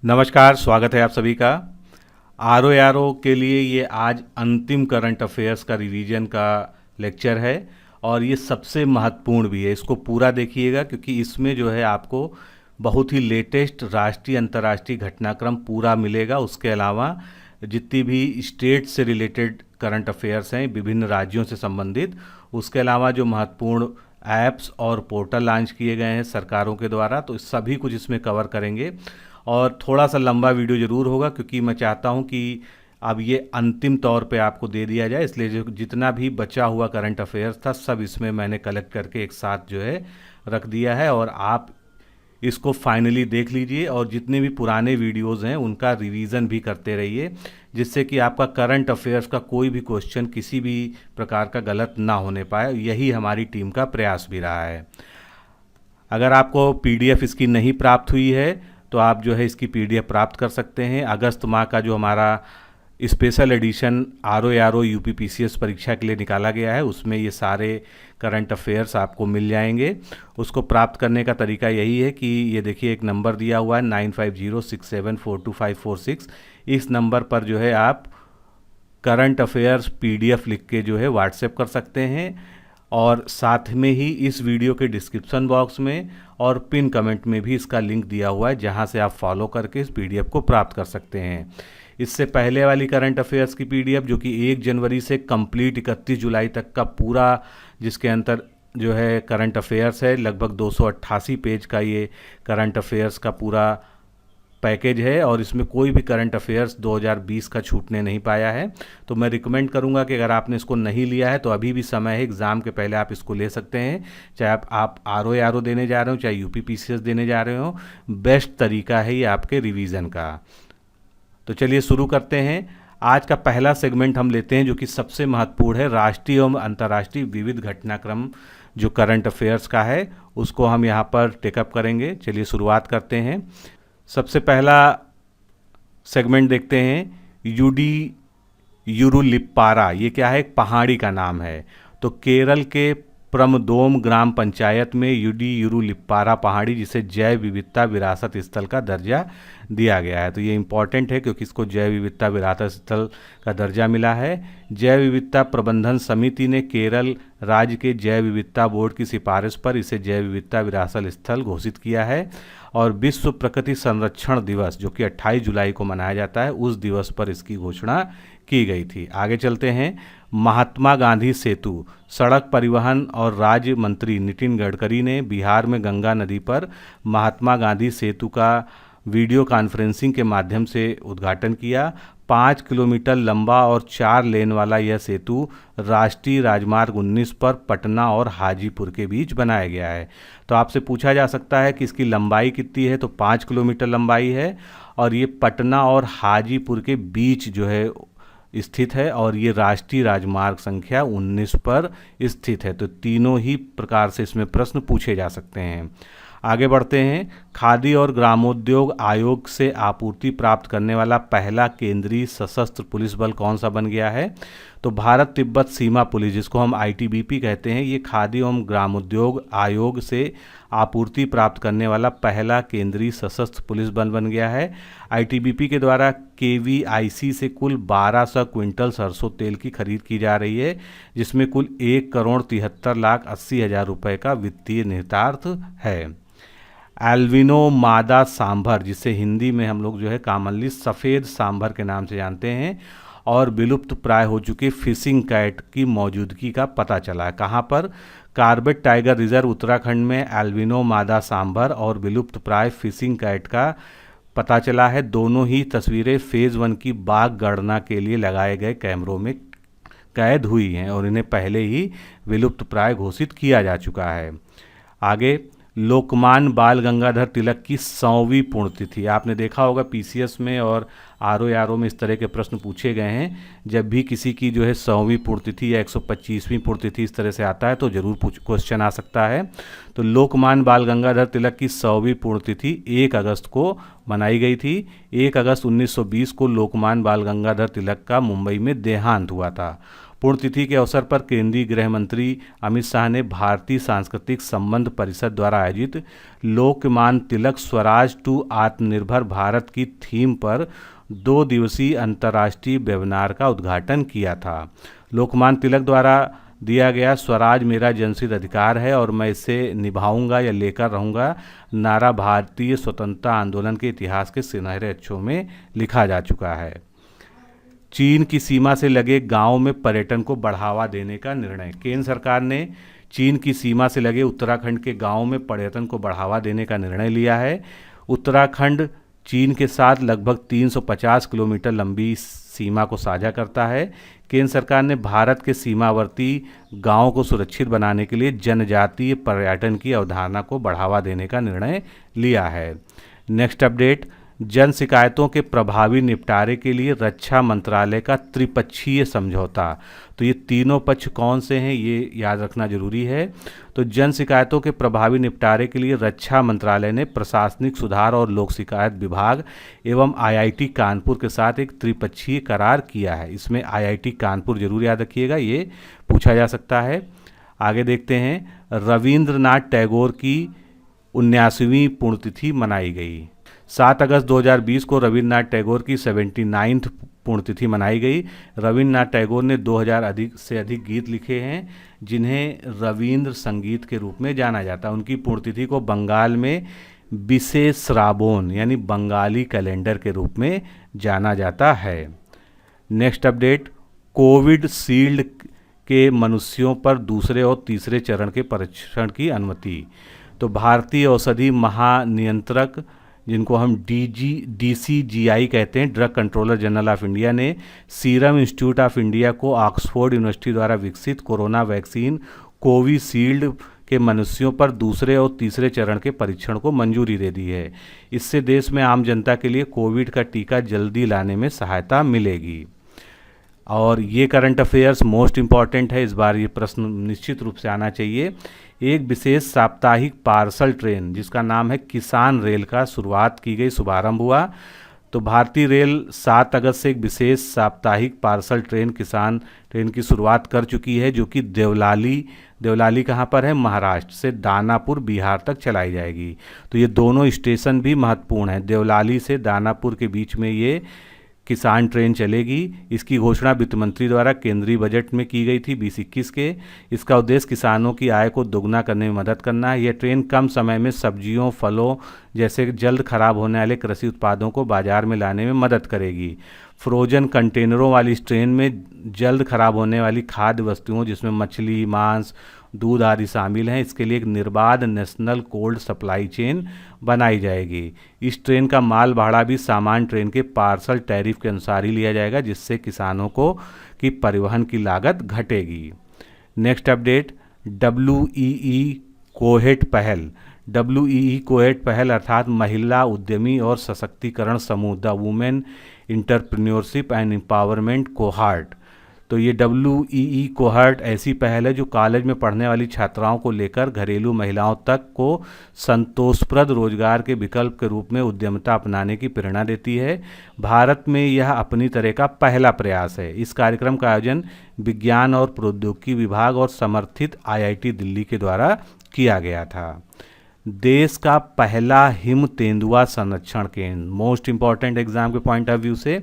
नमस्कार, स्वागत है आप सभी का। आर के लिए ये आज अंतिम करंट अफेयर्स का रिवीजन का लेक्चर है और ये सबसे महत्वपूर्ण भी है। इसको पूरा देखिएगा क्योंकि इसमें जो है आपको बहुत ही लेटेस्ट राष्ट्रीय अंतर्राष्ट्रीय घटनाक्रम पूरा मिलेगा। उसके अलावा जितनी भी स्टेट से रिलेटेड करंट अफेयर्स हैं विभिन्न राज्यों से संबंधित, उसके अलावा जो महत्वपूर्ण ऐप्स और पोर्टल लॉन्च किए गए हैं सरकारों के द्वारा, तो सभी कुछ इसमें कवर करेंगे। और थोड़ा सा लंबा वीडियो ज़रूर होगा क्योंकि मैं चाहता हूं कि अब ये अंतिम तौर पे आपको दे दिया जाए, इसलिए जो जितना भी बचा हुआ करंट अफेयर्स था सब इसमें मैंने कलेक्ट करके एक साथ जो है रख दिया है। और आप इसको फाइनली देख लीजिए और जितने भी पुराने वीडियोस हैं उनका रिवीजन भी करते रहिए, जिससे कि आपका करंट अफेयर्स का कोई भी क्वेश्चन किसी भी प्रकार का गलत ना होने पाए। यही हमारी टीम का प्रयास भी रहा है। अगर आपको पीडीएफ इसकी नहीं प्राप्त हुई है तो आप जो है इसकी पीडीएफ प्राप्त कर सकते हैं। अगस्त माह का जो हमारा special edition R O UPPCS परीक्षा के लिए निकाला गया है उसमें ये सारे करंट अफेयर्स आपको मिल जाएंगे। उसको प्राप्त करने का तरीका यही है कि ये देखिए एक नंबर दिया हुआ है 9506742546। इस नंबर पर जो है आप करंट अफेयर्स पीडीएफ लिख के जो है व्हाट्सएप कर सकते हैं। और साथ में ही इस वीडियो के डिस्क्रिप्शन बॉक्स में और पिन कमेंट में भी इसका लिंक दिया हुआ है जहां से आप फॉलो करके इस पीडीएफ को प्राप्त कर सकते हैं। इससे पहले वाली करंट अफेयर्स की पीडीएफ जो कि 1 जनवरी से कंप्लीट 31 जुलाई तक का पूरा, जिसके अंदर जो है करंट अफेयर्स है, लगभग 288 पेज का ये करंट अफेयर्स का पूरा पैकेज है और इसमें कोई भी करंट अफेयर्स 2020 का छूटने नहीं पाया है। तो मैं रिकमेंड करूंगा कि अगर आपने इसको नहीं लिया है तो अभी भी समय है, एग्ज़ाम के पहले आप इसको ले सकते हैं। चाहे आप आर ओ देने जा रहे हो, चाहे यूपीपीसीएस देने जा रहे हो, बेस्ट तरीका है ये आपके रिवीजन का। तो चलिए शुरू करते हैं। आज का पहला सेगमेंट हम लेते हैं जो कि सबसे महत्वपूर्ण है, राष्ट्रीय एवं अंतर्राष्ट्रीय विविध घटनाक्रम जो करंट अफेयर्स का है उसको हम यहाँ पर टेकअप करेंगे। चलिए शुरुआत करते हैं। सबसे पहला सेगमेंट देखते हैं, यूडी यूरुलिप्पारा। ये क्या है? एक पहाड़ी का नाम है। तो केरल के प्रमदोम ग्राम पंचायत में यूडी यूरुलिप्पारा पहाड़ी, जिसे जैव विविधता विरासत स्थल का दर्जा दिया गया है। तो ये इम्पॉर्टेंट है क्योंकि इसको जैव विविधता विरासत स्थल का दर्जा मिला है। जैव विविधता प्रबंधन समिति ने केरल राज्य के जैव विविधता बोर्ड की सिफारिश पर इसे जैव विविधता विरासत स्थल घोषित किया है। और विश्व प्रकृति संरक्षण दिवस जो कि 28 जुलाई को मनाया जाता है, उस दिवस पर इसकी घोषणा की गई थी। आगे चलते हैं। महात्मा गांधी सेतु। सड़क परिवहन और राज्य मंत्री नितिन गडकरी ने बिहार में गंगा नदी पर महात्मा गांधी सेतु का वीडियो कॉन्फ्रेंसिंग के माध्यम से उद्घाटन किया। 5 किलोमीटर लंबा और 4 लेन वाला यह सेतु राष्ट्रीय राजमार्ग 19 पर पटना और हाजीपुर के बीच बनाया गया है। तो आपसे पूछा जा सकता है कि इसकी लंबाई कितनी है, तो 5 किलोमीटर लंबाई है और ये पटना और हाजीपुर के बीच जो है स्थित है और ये राष्ट्रीय राजमार्ग संख्या 19 पर स्थित है। तो तीनों ही प्रकार से इसमें प्रश्न पूछे जा सकते हैं। आगे बढ़ते हैं। खादी और ग्रामोद्योग आयोग से आपूर्ति प्राप्त करने वाला पहला केंद्रीय सशस्त्र पुलिस बल कौन सा बन गया है? तो भारत तिब्बत सीमा पुलिस, जिसको हम आईटीबीपी कहते हैं, ये खादी एवं ग्रामोद्योग आयोग से आपूर्ति प्राप्त करने वाला पहला केंद्रीय सशस्त्र पुलिस बल बन गया है। आईटीबीपी के द्वारा केवीआईसी से कुल 1200 क्विंटल सरसों तेल की खरीद की जा रही है, जिसमें कुल 1,73,80,000 रुपये का वित्तीय निहितार्थ है। एल्विनो मादा सांभर, जिसे हिंदी में हम लोग जो है कॉमनली सफ़ेद सांभर के नाम से जानते हैं, और विलुप्त प्राय हो चुके फिशिंग कैट की मौजूदगी का पता चला है। कहाँ पर? कार्बेट टाइगर रिजर्व उत्तराखंड में एल्विनो मादा सांभर और विलुप्त प्राय फिशिंग कैट का पता चला है। दोनों ही तस्वीरें फेज़ 1 की बाघ गणना के लिए लगाए गए कैमरों में कैद हुई हैं और इन्हें पहले ही विलुप्त प्राय घोषित किया जा चुका है। आगे, लोकमान्य बाल गंगाधर तिलक की 100वीं पुण्यतिथि। आपने देखा होगा पीसीएस में और आर ओ में इस तरह के प्रश्न पूछे गए हैं। जब भी किसी की जो है 100वीं पुण्यतिथि या 125वीं पुण्यतिथि इस तरह से आता है तो जरूर क्वेश्चन आ सकता है। तो लोकमान्य बाल गंगाधर तिलक की 100वीं पुण्यतिथि 1 अगस्त को मनाई गई थी। 1 अगस्त 1920 को लोकमान्य बाल गंगाधर तिलक का मुंबई में देहांत हुआ था। पुण्यतिथि के अवसर पर केंद्रीय गृह मंत्री अमित शाह ने भारतीय सांस्कृतिक संबंध परिषद द्वारा आयोजित लोकमान्य तिलक स्वराज टू आत्मनिर्भर भारत की थीम पर 2 दिवसीय अंतर्राष्ट्रीय वेबिनार का उद्घाटन किया था। लोकमान्य तिलक द्वारा दिया गया स्वराज मेरा जन्मसिद्ध अधिकार है और मैं इसे निभाऊंगा या लेकर रहूंगा नारा भारतीय स्वतंत्रता आंदोलन के इतिहास के सुनहरे अक्षरों में लिखा जा चुका है। चीन की सीमा से लगे गांव में पर्यटन को बढ़ावा देने का निर्णय। केंद्र सरकार ने चीन की सीमा से लगे उत्तराखंड के गांवों में पर्यटन को बढ़ावा देने का निर्णय लिया है। उत्तराखंड चीन के साथ लगभग 350 किलोमीटर लंबी सीमा को साझा करता है। केंद्र सरकार ने भारत के सीमावर्ती गांवों को सुरक्षित बनाने के लिए जनजातीय पर्यटन की अवधारणा को बढ़ावा देने का निर्णय लिया है। नेक्स्ट अपडेट, जन शिकायतों के प्रभावी निपटारे के लिए रक्षा मंत्रालय का त्रिपक्षीय समझौता। तो ये तीनों पक्ष कौन से हैं ये याद रखना जरूरी है। तो जन शिकायतों के प्रभावी निपटारे के लिए रक्षा मंत्रालय ने प्रशासनिक सुधार और लोक शिकायत विभाग एवं आईआईटी कानपुर के साथ एक त्रिपक्षीय करार किया है। इसमें आईआईटी कानपुर जरूर याद रखिएगा, ये पूछा जा सकता है। आगे देखते हैं, रविंद्रनाथ टैगोर की 79वीं पुण्यतिथि मनाई गई। 7 अगस्त 2020 को रविंद्रनाथ टैगोर की 79th पुण्यतिथि मनाई गई। रविंद्रनाथ टैगोर ने 2000 से अधिक गीत लिखे हैं जिन्हें रविंद्र संगीत के रूप में जाना जाता है। उनकी पुण्यतिथि को बंगाल में विशेष श्रावण यानी बंगाली कैलेंडर के रूप में जाना जाता है। नेक्स्ट अपडेट, कोविड शील्ड के मनुष्यों पर दूसरे और तीसरे चरण के परीक्षण की अनुमति। तो भारतीय औषधि महानियंत्रक जिनको हम DCGI कहते हैं, drug controller general of India ने सीरम इंस्टीट्यूट ऑफ इंडिया को ऑक्सफोर्ड यूनिवर्सिटी द्वारा विकसित कोरोना वैक्सीन कोविशील्ड के मनुष्यों पर दूसरे और तीसरे चरण के परीक्षण को मंजूरी दे दी है। इससे देश में आम जनता के लिए कोविड का टीका जल्दी लाने में सहायता मिलेगी। और ये करंट अफेयर्स मोस्ट इम्पॉर्टेंट है, इस बार ये प्रश्न निश्चित रूप से आना चाहिए। एक विशेष साप्ताहिक पार्सल ट्रेन जिसका नाम है किसान रेल का शुरुआत की गई, शुभारंभ हुआ। तो भारतीय रेल 7 अगस्त से एक विशेष साप्ताहिक पार्सल ट्रेन किसान ट्रेन की शुरुआत कर चुकी है, जो कि देवलाली कहाँ पर है, महाराष्ट्र से दानापुर बिहार तक चलाई जाएगी। तो ये दोनों स्टेशन भी महत्वपूर्ण हैं। देवलाली से दानापुर के बीच में ये किसान ट्रेन चलेगी। इसकी घोषणा वित्त मंत्री द्वारा केंद्रीय बजट में की गई थी 2021 के। इसका उद्देश्य किसानों की आय को दोगुना करने में मदद करना है। यह ट्रेन कम समय में सब्जियों, फलों जैसे जल्द खराब होने वाले कृषि उत्पादों को बाजार में लाने में मदद करेगी। फ्रोजन कंटेनरों वाली इस ट्रेन में जल्द खराब होने वाली खाद्य वस्तुओं जिसमें मछली, मांस, दूध आदि शामिल हैं, इसके लिए एक निर्बाध नेशनल कोल्ड सप्लाई चेन बनाई जाएगी। इस ट्रेन का माल भाड़ा भी सामान्य ट्रेन के पार्सल टैरिफ के अनुसार ही लिया जाएगा, जिससे किसानों को की परिवहन की लागत घटेगी। नेक्स्ट अपडेट, WEE कोहेट पहल। WEE कोहेट पहल अर्थात महिला उद्यमी और सशक्तिकरण समूह, the women entrepreneurship and empowerment cohort. तो ये WEE कोहार्ट ऐसी पहल है जो कॉलेज में पढ़ने वाली छात्राओं को लेकर घरेलू महिलाओं तक को संतोषप्रद रोजगार के विकल्प के रूप में उद्यमिता अपनाने की प्रेरणा देती है। भारत में यह अपनी तरह का पहला प्रयास है। इस कार्यक्रम का आयोजन विज्ञान और प्रौद्योगिकी विभाग और समर्थित IIT दिल्ली के द्वारा किया गया था। देश का पहला हिम तेंदुआ संरक्षण केंद्र, मोस्ट इंपॉर्टेंट एग्जाम के पॉइंट ऑफ व्यू से,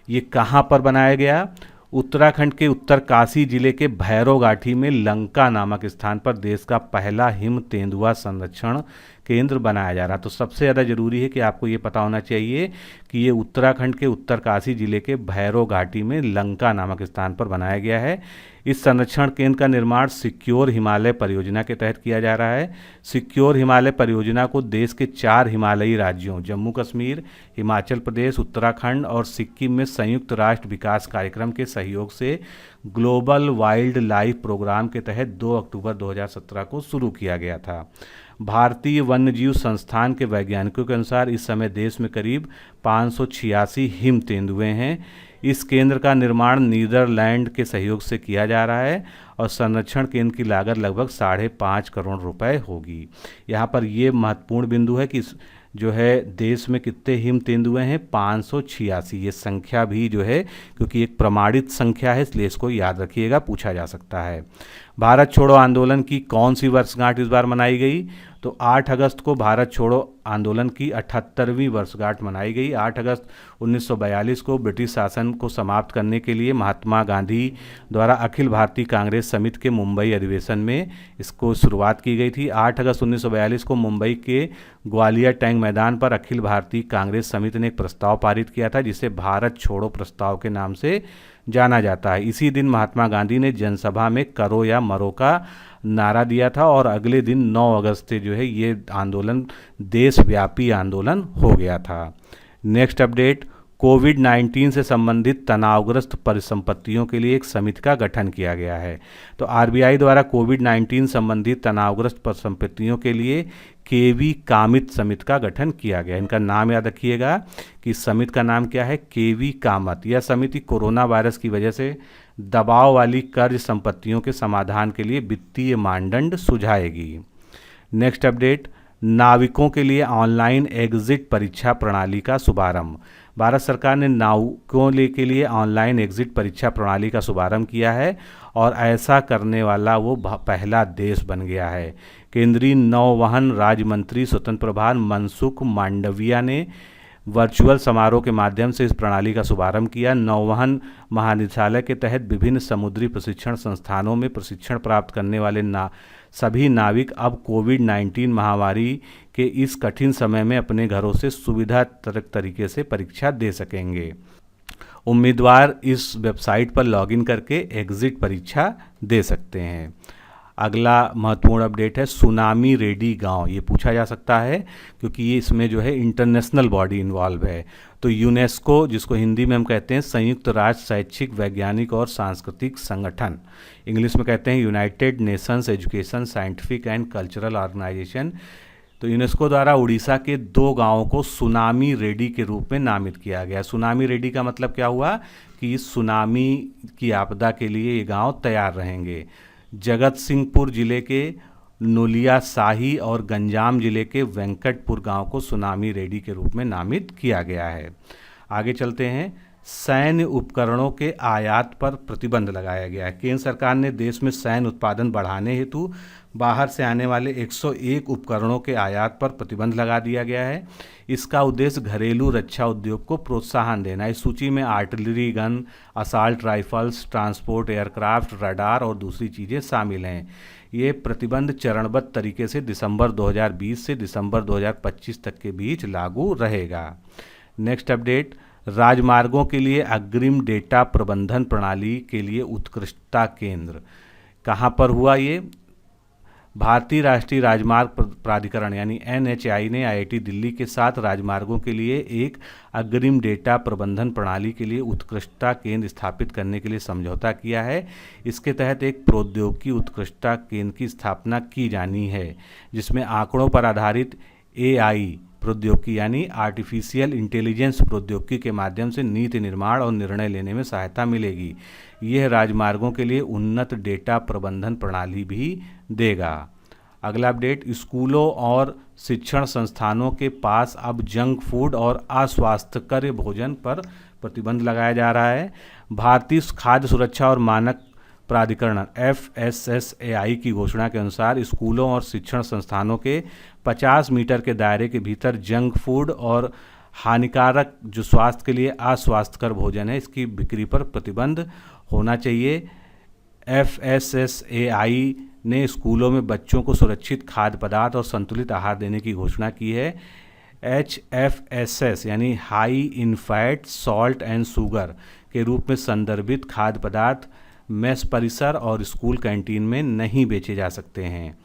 ये कहाँ पर बनाया गया? उत्तराखंड के उत्तरकाशी जिले के भैरव घाटी में लंका नामक स्थान पर देश का पहला हिम तेंदुआ संरक्षण केंद्र बनाया जा रहा। तो सबसे ज़्यादा जरूरी है कि आपको ये पता होना चाहिए कि ये उत्तराखंड के उत्तरकाशी जिले के भैरव घाटी में लंका नामक स्थान पर बनाया गया है। इस संरक्षण केंद्र का निर्माण सिक्योर हिमालय परियोजना के तहत किया जा रहा है। सिक्योर हिमालय परियोजना को देश के 4 हिमालयी राज्यों जम्मू कश्मीर, हिमाचल प्रदेश, उत्तराखंड और सिक्किम में संयुक्त राष्ट्र विकास कार्यक्रम के सहयोग से ग्लोबल वाइल्ड लाइफ प्रोग्राम के तहत 2 अक्टूबर 2017 को शुरू किया गया था। भारतीय वन्यजीव संस्थान के वैज्ञानिकों के अनुसार इस समय देश में करीब 586 हिम तेंदुए हैं। इस केंद्र का निर्माण नीदरलैंड के सहयोग से किया जा रहा है और संरक्षण केंद्र की लागत लगभग 5.5 करोड़ रुपए होगी। यहाँ पर ये महत्वपूर्ण बिंदु है कि जो है देश में कितने हिम तेंदुए हैं, 586। ये संख्या भी जो है, क्योंकि एक प्रमाणित संख्या है इसलिए इसको याद रखिएगा, पूछा जा सकता है। भारत छोड़ो आंदोलन की कौन सी वर्षगांठ इस बार मनाई गई? तो 8 अगस्त को भारत छोड़ो आंदोलन की 78वीं वर्षगांठ मनाई गई। 8 अगस्त 1942 को ब्रिटिश शासन को समाप्त करने के लिए महात्मा गांधी द्वारा अखिल भारतीय कांग्रेस समिति के मुंबई अधिवेशन में इसको शुरुआत की गई थी। 8 अगस्त 1942 को मुंबई के ग्वालियर टैंक मैदान पर अखिल भारतीय कांग्रेस समिति ने एक प्रस्ताव पारित किया था जिसे भारत छोड़ो प्रस्ताव के नाम से जाना जाता है। इसी दिन महात्मा गांधी ने जनसभा में करो या मरो का नारा दिया था और अगले दिन 9 अगस्त से जो है ये आंदोलन देशव्यापी आंदोलन हो गया था। नेक्स्ट अपडेट, कोविड-19 से संबंधित तनावग्रस्त परिसंपत्तियों के लिए एक समिति का गठन किया गया है। तो आरबीआई द्वारा कोविड-19 संबंधित तनावग्रस्त परिसंपत्तियों के लिए केवी कामित समिति का गठन किया गया। इनका नाम याद रखिएगा कि इस समिति का नाम क्या है, केवी कामत। यह समिति कोरोना वायरस की वजह से दबाव वाली कर्ज संपत्तियों के समाधान के लिए वित्तीय मानदंड सुझाएगी। नेक्स्ट अपडेट, नाविकों के लिए ऑनलाइन एग्जिट परीक्षा प्रणाली का शुभारंभ। भारत सरकार ने नाविकों के लिए ऑनलाइन एग्जिट परीक्षा प्रणाली का शुभारंभ किया है और ऐसा करने वाला वो पहला देश बन गया है। केंद्रीय नौवहन राज्य मंत्री स्वतंत्र प्रभार मनसुख मांडविया ने वर्चुअल समारोह के माध्यम से इस प्रणाली का शुभारंभ किया। नौवहन महानिदेशालय के तहत विभिन्न समुद्री प्रशिक्षण संस्थानों में प्रशिक्षण प्राप्त करने वाले सभी नाविक अब कोविड-19 महामारी के इस कठिन समय में अपने घरों से सुविधाजनक तरीके से परीक्षा दे सकेंगे। उम्मीदवार इस वेबसाइट पर लॉगिन करके एग्जिट परीक्षा दे सकते हैं। अगला महत्वपूर्ण अपडेट है सुनामी रेडी गांव। ये पूछा जा सकता है क्योंकि ये इसमें जो है इंटरनेशनल बॉडी इन्वॉल्व है। तो यूनेस्को, जिसको हिंदी में हम कहते हैं संयुक्त राष्ट्र शैक्षिक वैज्ञानिक और सांस्कृतिक संगठन, इंग्लिश में कहते हैं United Nations education scientific and cultural organization, तो यूनेस्को द्वारा उड़ीसा के 2 गांवों को सुनामी रेडी के रूप में नामित किया गया। सुनामी रेडी का मतलब क्या हुआ कि इस सुनामी की आपदा के लिए ये गांव तैयार रहेंगे। जगत सिंहपुर जिले के नुलिया शाही और गंजाम जिले के वेंकटपुर गांव को सुनामी रेडी के रूप में नामित किया गया है। आगे चलते हैं, सैन्य उपकरणों के आयात पर प्रतिबंध लगाया गया है। केंद्र सरकार ने देश में सैन्य उत्पादन बढ़ाने हेतु बाहर से आने वाले 101 उपकरणों के आयात पर प्रतिबंध लगा दिया गया है। इसका उद्देश्य घरेलू रक्षा उद्योग को प्रोत्साहन देना। इस सूची में artillery gun, assault rifles, transport aircraft, radar और दूसरी चीज़ें शामिल हैं। ये प्रतिबंध चरणबद्ध तरीके से दिसंबर 2020 से दिसंबर 2025 तक के बीच लागू रहेगा। नेक्स्ट अपडेट, राजमार्गों के लिए अग्रिम डेटा प्रबंधन प्रणाली के लिए उत्कृष्टता केंद्र कहाँ पर हुआ? ये भारतीय राष्ट्रीय राजमार्ग प्राधिकरण यानी NHAI ने IIT दिल्ली के साथ राजमार्गों के लिए एक अग्रिम डेटा प्रबंधन प्रणाली के लिए उत्कृष्टता केंद्र स्थापित करने के लिए समझौता किया है। इसके तहत एक प्रौद्योगिकी उत्कृष्टता केंद्र की स्थापना की जानी है जिसमें आंकड़ों पर आधारित AI प्रौद्योगिकी यानी आर्टिफिशियल इंटेलिजेंस प्रौद्योगिकी के माध्यम से नीति निर्माण और निर्णय लेने में सहायता मिलेगी। यह राजमार्गों के लिए उन्नत डेटा प्रबंधन प्रणाली भी देगा। अगला अपडेट, स्कूलों और शिक्षण संस्थानों के पास अब जंक फूड और अस्वास्थ्यकर भोजन पर प्रतिबंध लगाया जा रहा है। भारतीय खाद्य सुरक्षा और मानक प्राधिकरण FSSAI की घोषणा के अनुसार स्कूलों और शिक्षण संस्थानों के 50 मीटर के दायरे के भीतर जंक फूड और हानिकारक जो स्वास्थ्य के लिए अस्वास्थ्यकर भोजन है इसकी बिक्री पर प्रतिबंध होना चाहिए। FSSAI ने स्कूलों में बच्चों को सुरक्षित खाद्य पदार्थ और संतुलित आहार देने की घोषणा की है। HFSS यानी high in fat, salt and sugar के रूप में संदर्भित खाद्य पदार्थ मेस परिसर और स्कूल कैंटीन में नहीं बेचे जा सकते हैं।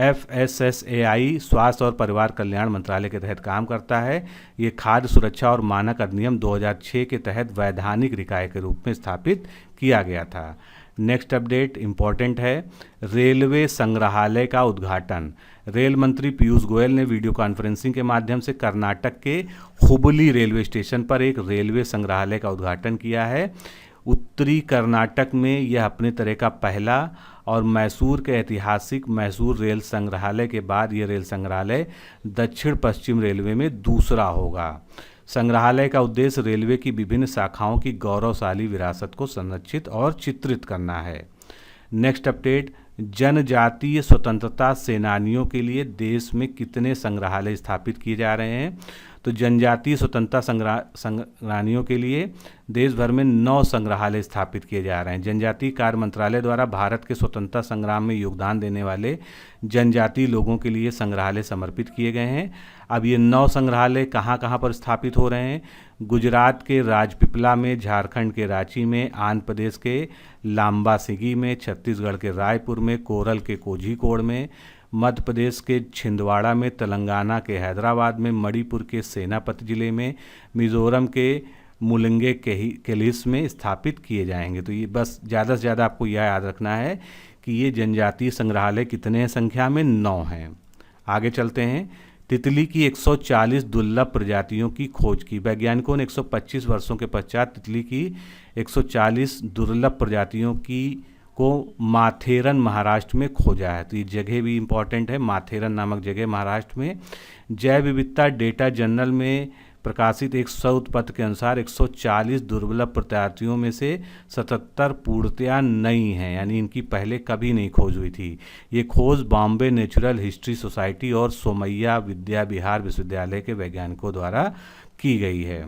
FSSAI स्वास्थ्य और परिवार कल्याण मंत्रालय के तहत काम करता है। ये खाद्य सुरक्षा और मानक अधिनियम 2006 के तहत वैधानिक निकाय के रूप में स्थापित किया गया था। नेक्स्ट अपडेट इम्पॉर्टेंट है, रेलवे संग्रहालय का उद्घाटन। रेल मंत्री पीयूष गोयल ने वीडियो कॉन्फ्रेंसिंग के माध्यम से कर्नाटक के हुबली रेलवे स्टेशन पर एक रेलवे संग्रहालय का उद्घाटन किया है। उत्तरी कर्नाटक में यह अपने तरह का पहला और मैसूर के ऐतिहासिक मैसूर रेल संग्रहालय के बाद ये रेल संग्रहालय दक्षिण पश्चिम रेलवे में दूसरा होगा। संग्रहालय का उद्देश्य रेलवे की विभिन्न शाखाओं की गौरवशाली विरासत को संरक्षित और चित्रित करना है। नेक्स्ट अपडेट, जनजातीय स्वतंत्रता सेनानियों के लिए देश में कितने संग्रहालय स्थापित किए जा रहे हैं? तो जनजातीय स्वतंत्रता सेनानियों के लिए देश भर में 9 संग्रहालय स्थापित किए जा रहे हैं। जनजातीय कार्य मंत्रालय द्वारा भारत के स्वतंत्रता संग्राम में योगदान देने वाले जनजातीय लोगों के लिए संग्रहालय समर्पित किए गए हैं। अब ये 9 संग्रहालय कहाँ कहाँ पर स्थापित हो रहे हैं? गुजरात के राजपीपला में, झारखंड के रांची में, आंध्र प्रदेश के लाम्बासिगी में, छत्तीसगढ़ के रायपुर में, केरल के कोझिकोड में, मध्य प्रदेश के छिंदवाड़ा में, तेलंगाना के हैदराबाद में, मणिपुर के सेनापति जिले में, मिजोरम के मुलंगे केलिस में स्थापित किए जाएंगे। तो ये बस ज़्यादा से ज़्यादा आपको यह याद रखना है कि ये जनजातीय संग्रहालय कितने हैं संख्या में? 9 हैं। आगे चलते हैं। तितली की 140 दुर्लभ प्रजातियों की खोज की। वैज्ञानिकों ने 125 वर्षों के पश्चात तितली की 140 दुर्लभ प्रजातियों को माथेरन महाराष्ट्र में खोजा है। तो ये जगह भी इम्पॉर्टेंट है, माथेरन नामक जगह महाराष्ट्र में। जैव विविधता डेटा जर्नल में प्रकाशित एक शोध पत्र के अनुसार 140 दुर्लभ प्रजातियों में से 77 पूर्णतया नई हैं, यानी इनकी पहले कभी नहीं खोज हुई थी। ये खोज बॉम्बे नेचुरल हिस्ट्री सोसाइटी और सोमैया विद्या विहार विश्वविद्यालय के वैज्ञानिकों द्वारा की गई है।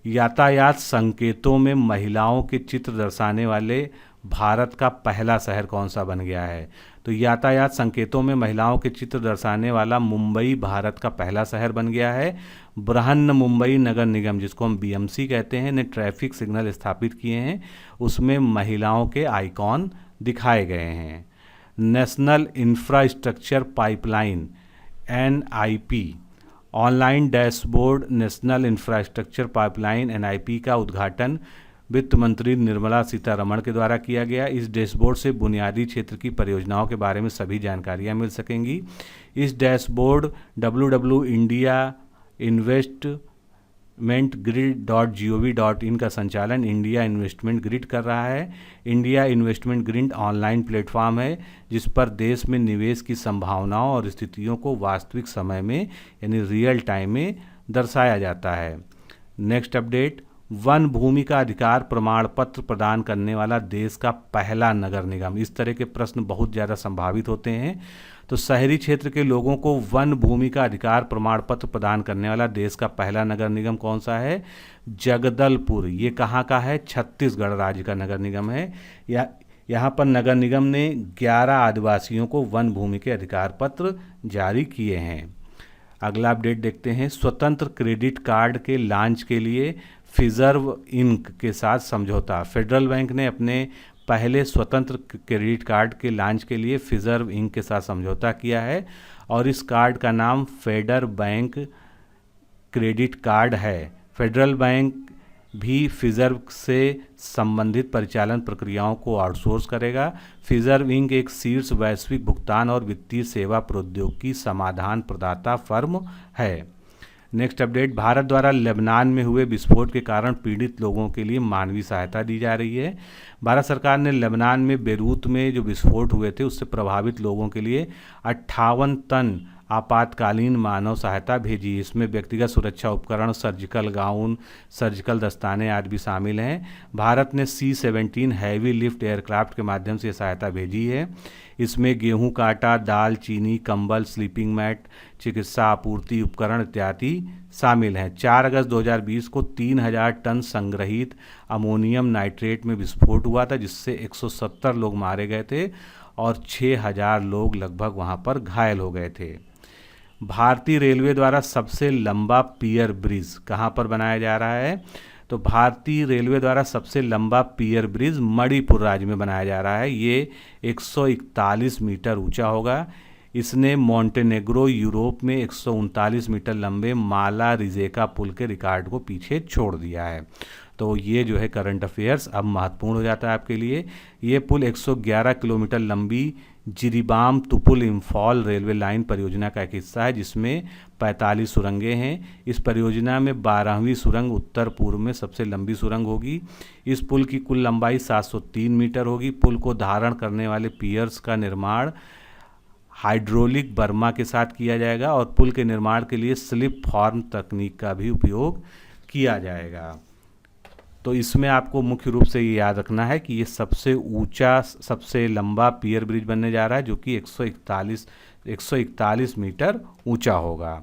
यातायात संकेतों में महिलाओं के चित्र दर्शाने वाले भारत का पहला शहर कौन सा बन गया है? तो यातायात संकेतों में महिलाओं के चित्र दर्शाने वाला मुंबई भारत का पहला शहर बन गया है। बृहन मुंबई नगर निगम, जिसको हम BMC कहते हैं, ने ट्रैफिक सिग्नल स्थापित किए हैं, उसमें महिलाओं के आइकॉन दिखाए गए हैं। National infrastructure pipeline NIP online dashboard national infrastructure pipeline NIP का उद्घाटन वित्त मंत्री निर्मला सीतारमण के द्वारा किया गया। इस डैशबोर्ड से बुनियादी क्षेत्र की परियोजनाओं के बारे में सभी जानकारियां मिल सकेंगी। इस डैशबोर्ड www.indiainvestmentgrid.gov.in का संचालन इंडिया इन्वेस्टमेंट ग्रिड कर रहा है। India investment grid online platform है जिस पर देश में निवेश की संभावनाओं और स्थितियों को वास्तविक समय में यानी रियल टाइम में दर्शाया जाता है। नेक्स्ट अपडेट, वन भूमि का अधिकार प्रमाण पत्र प्रदान करने वाला देश का पहला नगर निगम। इस तरह के प्रश्न बहुत ज़्यादा संभावित होते हैं। तो शहरी क्षेत्र के लोगों को वन भूमि का अधिकार प्रमाण पत्र प्रदान करने वाला देश का पहला नगर निगम कौन सा है? जगदलपुर। ये कहाँ का है? छत्तीसगढ़ राज्य का नगर निगम है। यहाँ पर नगर निगम ने 11 आदिवासियों को वन भूमि के अधिकार पत्र जारी किए हैं। अगला अपडेट देखते हैं। स्वतंत्र क्रेडिट कार्ड के लॉन्च के लिए फिजर्व इंक के साथ समझौता। फेडरल बैंक ने अपने पहले स्वतंत्र क्रेडिट कार्ड के लॉन्च के लिए फिजर्व इंक के साथ समझौता किया है और इस कार्ड का नाम फेडर बैंक क्रेडिट कार्ड है। फेडरल बैंक भी फिजर्व से संबंधित परिचालन प्रक्रियाओं को आउटसोर्स करेगा। फिजर्व इंक एक शीर्ष वैश्विक भुगतान और वित्तीय सेवा प्रौद्योगिकी समाधान प्रदाता फर्म है। नेक्स्ट अपडेट, भारत द्वारा लेबनान में हुए विस्फोट के कारण पीड़ित लोगों के लिए मानवीय सहायता दी जा रही है। भारत सरकार ने लेबनान में बेरूत में जो विस्फोट हुए थे उससे प्रभावित लोगों के लिए 58 टन आपातकालीन मानव सहायता भेजी। इसमें व्यक्तिगत सुरक्षा उपकरण, सर्जिकल गाउन, सर्जिकल दस्ताने आदि भी शामिल हैं। भारत ने C-17 हैवी लिफ्ट एयरक्राफ्ट के माध्यम से सहायता भेजी है। इसमें गेहूं का आटा, दाल, चीनी, कंबल, स्लीपिंग मैट, चिकित्सा आपूर्ति उपकरण इत्यादि शामिल हैं। 4 अगस्त 2020 को 3000 टन संग्रहित अमोनियम नाइट्रेट में विस्फोट हुआ था जिससे 170 लोग मारे गए थे और 6000 लोग लगभग वहां पर घायल हो गए थे। भारतीय रेलवे द्वारा सबसे लंबा पियर ब्रिज कहां पर बनाया जा रहा है? तो भारतीय रेलवे द्वारा सबसे लंबा पियर ब्रिज मणिपुर राज्य में बनाया जा रहा है। ये 141 मीटर ऊंचा होगा। इसने मोंटेनेग्रो यूरोप में 139 मीटर लंबे माला रिजेका पुल के रिकॉर्ड को पीछे छोड़ दिया है। तो ये जो है करंट अफेयर्स अब महत्वपूर्ण हो जाता है आपके लिए। ये पुल 111 किलोमीटर लंबी जिरीबाम तुपुल इम्फॉल रेलवे लाइन परियोजना का एक हिस्सा है, जिसमें 45 सुरंगें हैं। इस परियोजना में 12वीं सुरंग उत्तर पूर्व में सबसे लंबी सुरंग होगी। इस पुल की कुल लंबाई 703 मीटर होगी। पुल को धारण करने वाले पियर्स का निर्माण हाइड्रोलिक बर्मा के साथ किया जाएगा और पुल के निर्माण के लिए स्लिप फॉर्म तकनीक का भी उपयोग किया जाएगा। तो इसमें आपको मुख्य रूप से ये याद रखना है कि ये सबसे ऊंचा, सबसे लंबा पियर ब्रिज बनने जा रहा है, जो कि 141 मीटर ऊंचा होगा।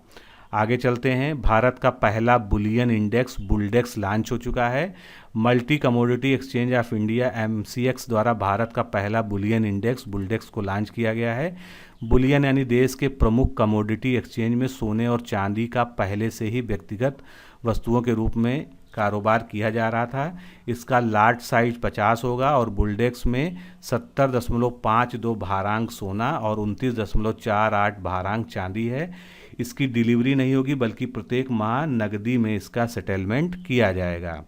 आगे चलते हैं। भारत का पहला बुलियन इंडेक्स बुलडेक्स लॉन्च हो चुका है। Multi commodity exchange of India MCX द्वारा भारत का पहला बुलियन इंडेक्स बुलडेक्स को लॉन्च किया गया है। बुलियन यानी देश के प्रमुख कमोडिटी एक्सचेंज में सोने और चांदी का पहले से ही व्यक्तिगत वस्तुओं के रूप में कारोबार किया जा रहा था। इसका लाट साइज 50 होगा और बुलडेक्स में 70.52 भारांक सोना और 29.48 भारांक चांदी है। इसकी डिलीवरी नहीं होगी, बल्कि प्रत्येक माह नकदी में इसका सेटलमेंट किया जाएगा।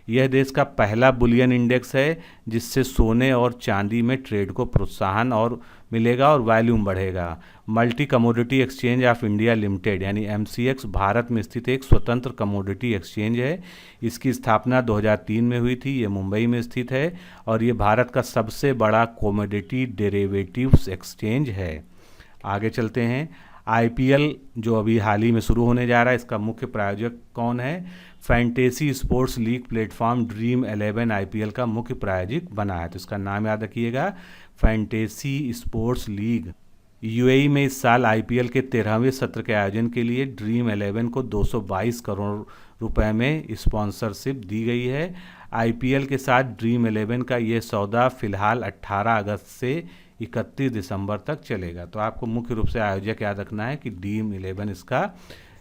यह देश का पहला बुलियन इंडेक्स है जिससे सोने और चांदी में ट्रेड को प्रोत्साहन और मिलेगा और वॉल्यूम बढ़ेगा। Multi commodity exchange of India limited यानी MCX भारत में स्थित एक स्वतंत्र कमोडिटी एक्सचेंज है। इसकी स्थापना 2003 में हुई थी। ये मुंबई में स्थित है और ये भारत का सबसे बड़ा कमोडिटी डेरिवेटिव्स एक्सचेंज है। आगे चलते हैं। IPL जो अभी हाल ही में शुरू होने जा रहा है, इसका मुख्य प्रायोजक कौन है? Fantasy sports league platform dream 11 IPL का मुख्य प्रायोजक बना है। तो इसका नाम याद रखिएगा, फैंटेसी स्पोर्ट्स लीग। UAE में इस साल IPL के 13वें सत्र के आयोजन के लिए ड्रीम 11 को 222 करोड़ रुपए में स्पॉन्सरशिप दी गई है। IPL के साथ ड्रीम 11 का ये सौदा फिलहाल 18 अगस्त से 31 दिसंबर तक चलेगा। तो आपको मुख्य रूप से आयोजक याद रखना है कि ड्रीम 11 इसका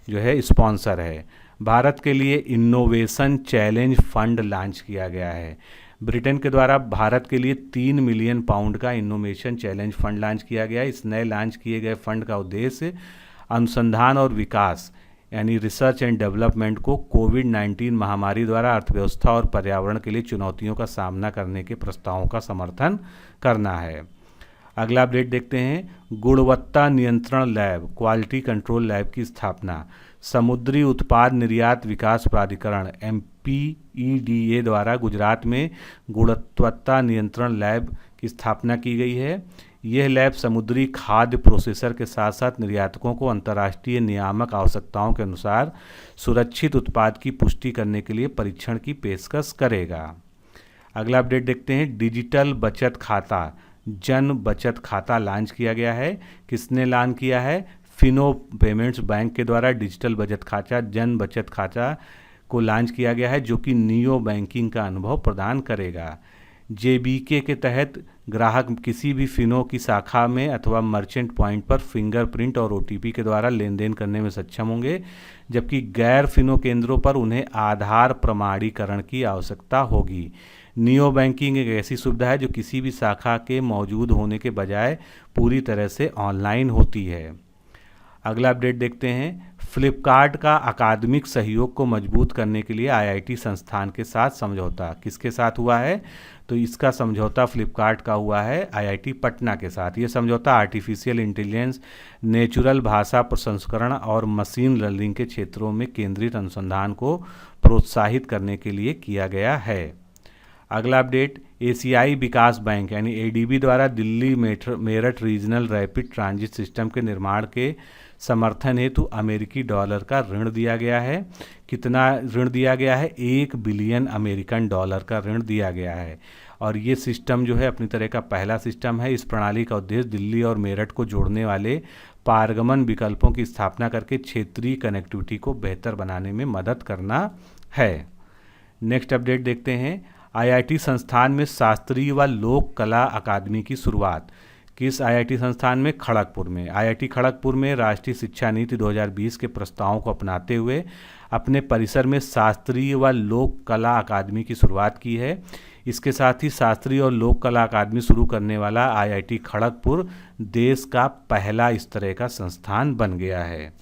जो है स्पॉन्सर है। भारत के लिए इनोवेशन चैलेंज फंड लॉन्च किया गया है। ब्रिटेन के द्वारा भारत के लिए 3 मिलियन पाउंड का इनोवेशन चैलेंज फंड लॉन्च किया गया है। इस नए लॉन्च किए गए फंड का उद्देश्य अनुसंधान और विकास यानी रिसर्च एंड डेवलपमेंट को कोविड-19 महामारी द्वारा अर्थव्यवस्था और पर्यावरण के लिए चुनौतियों का सामना करने के प्रस्तावों का समर्थन करना है। अगला अपडेट देखते हैं। गुणवत्ता नियंत्रण लैब क्वालिटी कंट्रोल लैब की स्थापना। समुद्री उत्पाद निर्यात विकास प्राधिकरण MPEDA द्वारा गुजरात में गुणवत्ता नियंत्रण लैब की स्थापना की गई है। यह लैब समुद्री खाद्य प्रोसेसर के साथ साथ निर्यातकों को अंतर्राष्ट्रीय नियामक आवश्यकताओं के अनुसार सुरक्षित उत्पाद की पुष्टि करने के लिए परीक्षण की पेशकश करेगा। अगला अपडेट देखते हैं। डिजिटल बचत खाता जन बचत खाता लॉन्च किया गया है। किसने लॉन्च किया है? फिनो पेमेंट्स बैंक के द्वारा डिजिटल बचत खाता जन बचत खाता को लॉन्च किया गया है, जो कि नियो बैंकिंग का अनुभव प्रदान करेगा। JBK के तहत ग्राहक किसी भी फिनो की शाखा में अथवा मर्चेंट पॉइंट पर फिंगरप्रिंट और OTP के द्वारा लेन देन करने में सक्षम होंगे, जबकि गैर फिनो केंद्रों पर उन्हें आधार प्रमाणीकरण की आवश्यकता होगी। नियो बैंकिंग एक ऐसी सुविधा है जो किसी भी शाखा के मौजूद होने के बजाय पूरी तरह से ऑनलाइन होती है। अगला अपडेट देखते हैं। फ्लिपकार्ट का अकादमिक सहयोग को मजबूत करने के लिए IIT संस्थान के साथ समझौता किसके साथ हुआ है? तो इसका समझौता फ्लिपकार्ट का हुआ है IIT पटना के साथ। ये समझौता आर्टिफिशियल इंटेलिजेंस, नेचुरल भाषा प्रसंस्करण और मशीन लर्निंग के क्षेत्रों में केंद्रित अनुसंधान को प्रोत्साहित करने के लिए किया गया है। अगला अपडेट। एशियाई विकास बैंक यानी ADB द्वारा Delhi Meerut regional rapid transit system के निर्माण के समर्थन हेतु अमेरिकी डॉलर का ऋण दिया गया है। कितना ऋण दिया गया है? 1 बिलियन अमेरिकन डॉलर का ऋण दिया गया है और ये सिस्टम जो है अपनी तरह का पहला सिस्टम है। इस प्रणाली का उद्देश्य दिल्ली और मेरठ को जोड़ने वाले पारगमन विकल्पों की स्थापना करके क्षेत्रीय कनेक्टिविटी को बेहतर बनाने में मदद करना है। नेक्स्ट अपडेट देखते हैं। IIT संस्थान में शास्त्रीय व लोक कला अकादमी की शुरुआत। किस IIT संस्थान में? खड़गपुर में। IIT खड़गपुर में राष्ट्रीय शिक्षा नीति 2020 के प्रस्तावों को अपनाते हुए अपने परिसर में शास्त्रीय व लोक कला अकादमी की शुरुआत की है। इसके साथ ही शास्त्रीय और लोक कला अकादमी शुरू करने वाला IIT खड़गपुर देश का पहला इस तरह का संस्थान बन गया है।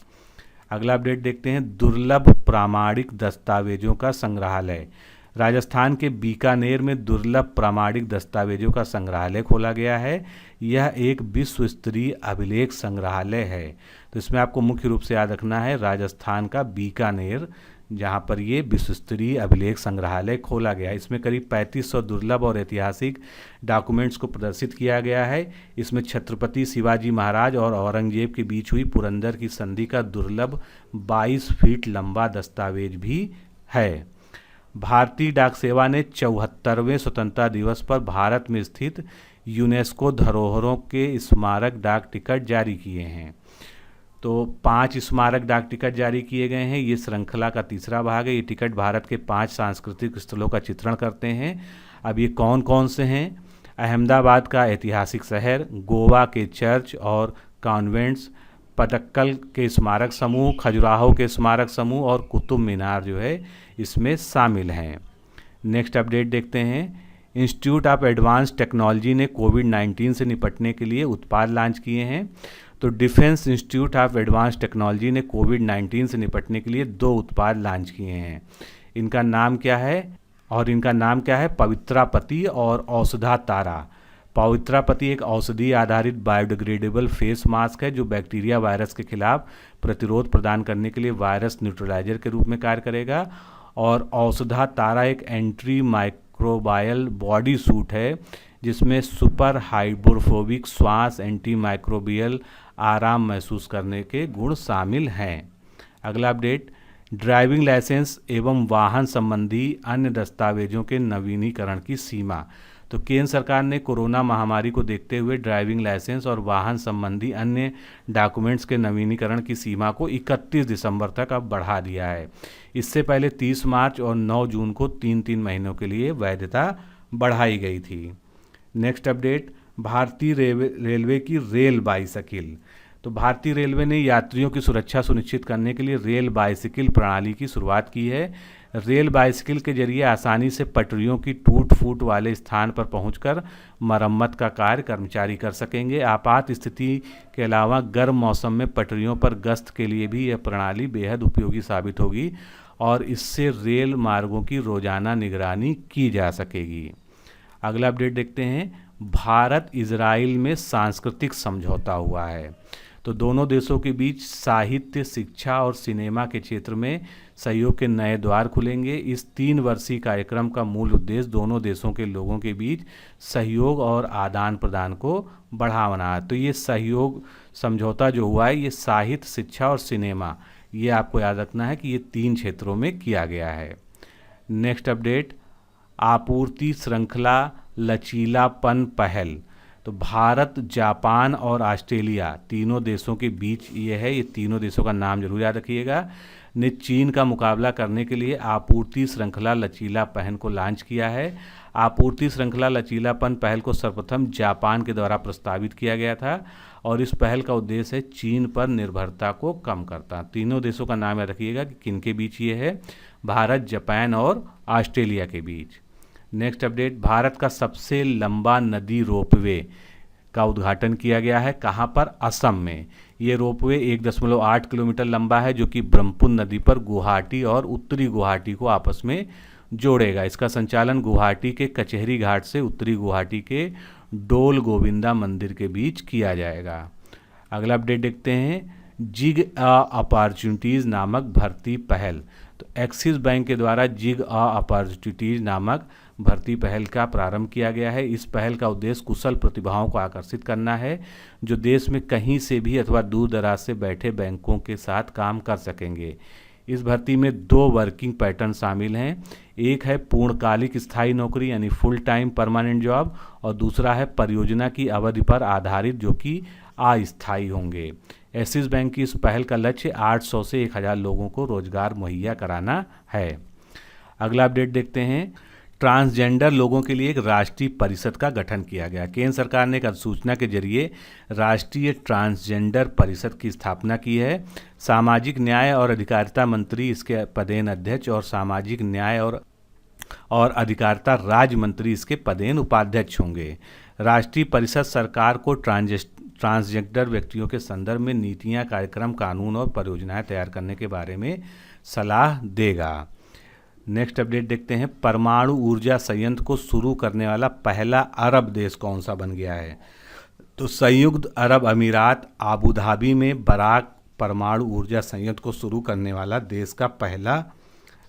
अगला अपडेट देखते हैं। दुर्लभ प्रामाणिक दस्तावेजों का संग्रहालय। राजस्थान के बीकानेर में दुर्लभ प्रामाणिक दस्तावेजों का संग्रहालय खोला गया है। यह एक विश्व स्तरीय अभिलेख संग्रहालय है। तो इसमें आपको मुख्य रूप से याद रखना है राजस्थान का बीकानेर, जहाँ पर ये विश्व स्तरीय अभिलेख संग्रहालय खोला गया। इसमें करीब 3500 दुर्लभ और ऐतिहासिक डॉक्यूमेंट्स को प्रदर्शित किया गया है। इसमें छत्रपति शिवाजी महाराज और औरंगजेब के बीच हुई पुरंदर की संधि का दुर्लभ 22 फीट लंबा दस्तावेज भी है। भारतीय डाक सेवा ने 74वें स्वतंत्रता दिवस पर भारत में स्थित यूनेस्को धरोहरों के स्मारक डाक टिकट जारी किए हैं। तो 5 स्मारक डाक टिकट जारी किए गए हैं। ये श्रृंखला का तीसरा भाग है। ये टिकट भारत के 5 सांस्कृतिक स्थलों का चित्रण करते हैं। अब ये कौन कौन से हैं? अहमदाबाद का ऐतिहासिक शहर, गोवा के चर्च और कॉन्वेंट्स, पटक्कल के स्मारक समूह, खजुराहो के स्मारक समूह और कुतुब मीनार जो है इसमें शामिल हैं। नेक्स्ट अपडेट देखते हैं। इंस्टीट्यूट ऑफ एडवांस टेक्नोलॉजी ने कोविड-19 से निपटने के लिए उत्पाद लॉन्च किए हैं। तो defence institute of advance technology ने कोविड-19 से निपटने के लिए 2 उत्पाद लॉन्च किए हैं। इनका नाम क्या है? पवित्रापति और औषधा तारा। पवित्रापति एक औषधि आधारित बायोडिग्रेडेबल फेस मास्क है जो बैक्टीरिया वायरस के खिलाफ प्रतिरोध प्रदान करने के लिए वायरस न्यूट्रलाइजर के रूप में कार्य करेगा। और औषधा तारा एक एंटी माइक्रोबायल बॉडी सूट है जिसमें सुपर हाइड्रोफोबिक श्वास, एंटी माइक्रोबियल आराम महसूस करने के गुण शामिल हैं। अगला अपडेट, ड्राइविंग लाइसेंस एवं वाहन संबंधी अन्य दस्तावेजों के नवीनीकरण की सीमा। तो केंद्र सरकार ने कोरोना महामारी को देखते हुए ड्राइविंग लाइसेंस और वाहन संबंधी अन्य डॉक्यूमेंट्स के नवीनीकरण की सीमा को 31 दिसंबर तक अब बढ़ा दिया है। इससे पहले 30 मार्च और 9 जून को 3-3 महीनों के लिए वैधता बढ़ाई गई थी। नेक्स्ट अपडेट, भारतीय रेलवे की रेल बाइसिकल। तो भारतीय रेलवे ने यात्रियों की सुरक्षा सुनिश्चित करने के लिए रेल बाइसिकल प्रणाली की शुरुआत की है। रेल बाइसिकल के जरिए आसानी से पटरियों की टूट फूट वाले स्थान पर पहुंचकर मरम्मत का कार्य कर्मचारी कर सकेंगे। आपात स्थिति के अलावा गर्म मौसम में पटरियों पर गश्त के लिए भी यह प्रणाली बेहद उपयोगी साबित होगी और इससे रेल मार्गों की रोजाना निगरानी की जा सकेगी। अगला अपडेट देखते हैं। भारत इजराइल में सांस्कृतिक समझौता हुआ है। तो दोनों देशों के बीच साहित्य, शिक्षा और सिनेमा के क्षेत्र में सहयोग के नए द्वार खुलेंगे। इस 3 वर्षीय कार्यक्रम का मूल उद्देश्य दोनों देशों के लोगों के बीच सहयोग और आदान प्रदान को बढ़ाना है। तो ये सहयोग समझौता जो हुआ है ये साहित्य, शिक्षा और सिनेमा, ये आपको याद रखना है कि ये 3 क्षेत्रों में किया गया है। नेक्स्ट अपडेट, आपूर्ति श्रृंखला लचीलापन पहल। तो भारत, जापान और ऑस्ट्रेलिया तीनों देशों के बीच ये है, ये तीनों देशों का नाम जरूर याद रखिएगा, ने चीन का मुकाबला करने के लिए आपूर्ति श्रृंखला लचीलापन को लॉन्च किया है। आपूर्ति श्रृंखला लचीलापन पहल को सर्वप्रथम जापान के द्वारा प्रस्तावित किया गया था और इस पहल का उद्देश्य है चीन पर निर्भरता को कम करता। तीनों देशों का नाम याद रखिएगा कि किनके बीच ये है, भारत, जापान और ऑस्ट्रेलिया के बीच। नेक्स्ट अपडेट, भारत का सबसे लंबा नदी रोपवे का उद्घाटन किया गया है। कहाँ पर? असम में। ये रोपवे 1.8 किलोमीटर लंबा है जो कि ब्रह्मपुत्र नदी पर गुवाहाटी और उत्तरी गुवाहाटी को आपस में जोड़ेगा। इसका संचालन गुवाहाटी के कचहरी घाट से उत्तरी गुवाहाटी के डोल गोविंदा मंदिर के बीच किया जाएगा। अगला अपडेट देखते हैं, जिग अपॉर्चुनिटीज़ नामक भर्ती पहल। तो एक्सिस बैंक के द्वारा जिग अपॉर्चुनिटीज़ नामक भर्ती पहल का प्रारंभ किया गया है। इस पहल का उद्देश्य कुशल प्रतिभाओं को आकर्षित करना है जो देश में कहीं से भी अथवा दूर दराज से बैठे बैंकों के साथ काम कर सकेंगे। इस भर्ती में 2 वर्किंग पैटर्न शामिल हैं। एक है पूर्णकालिक स्थायी नौकरी यानी फुल टाइम परमानेंट जॉब और दूसरा है परियोजना की अवधि पर आधारित जो कि अस्थायी होंगे। एक्सिस बैंक की इस पहल का लक्ष्य 800 से 1000 लोगों को रोजगार मुहैया कराना है। अगला अपडेट देखते हैं, ट्रांसजेंडर लोगों के लिए एक राष्ट्रीय परिषद का गठन किया गया। केंद्र सरकार ने एक अधिसूचना के जरिए राष्ट्रीय ट्रांसजेंडर परिषद की स्थापना की है। सामाजिक न्याय और अधिकारिता मंत्री इसके पदेन अध्यक्ष और सामाजिक न्याय और अधिकारिता राज्य मंत्री इसके पदेन उपाध्यक्ष होंगे। राष्ट्रीय परिषद सरकार को ट्रांसजेंडर व्यक्तियों के संदर्भ में नीतियां, कार्यक्रम, कानून और परियोजनाएं तैयार करने के बारे में सलाह देगा। नेक्स्ट अपडेट देखते हैं, परमाणु ऊर्जा संयंत्र को शुरू करने वाला पहला अरब देश कौन सा बन गया है? तो संयुक्त अरब अमीरात आबू धाबी में बराक परमाणु ऊर्जा संयंत्र को शुरू करने वाला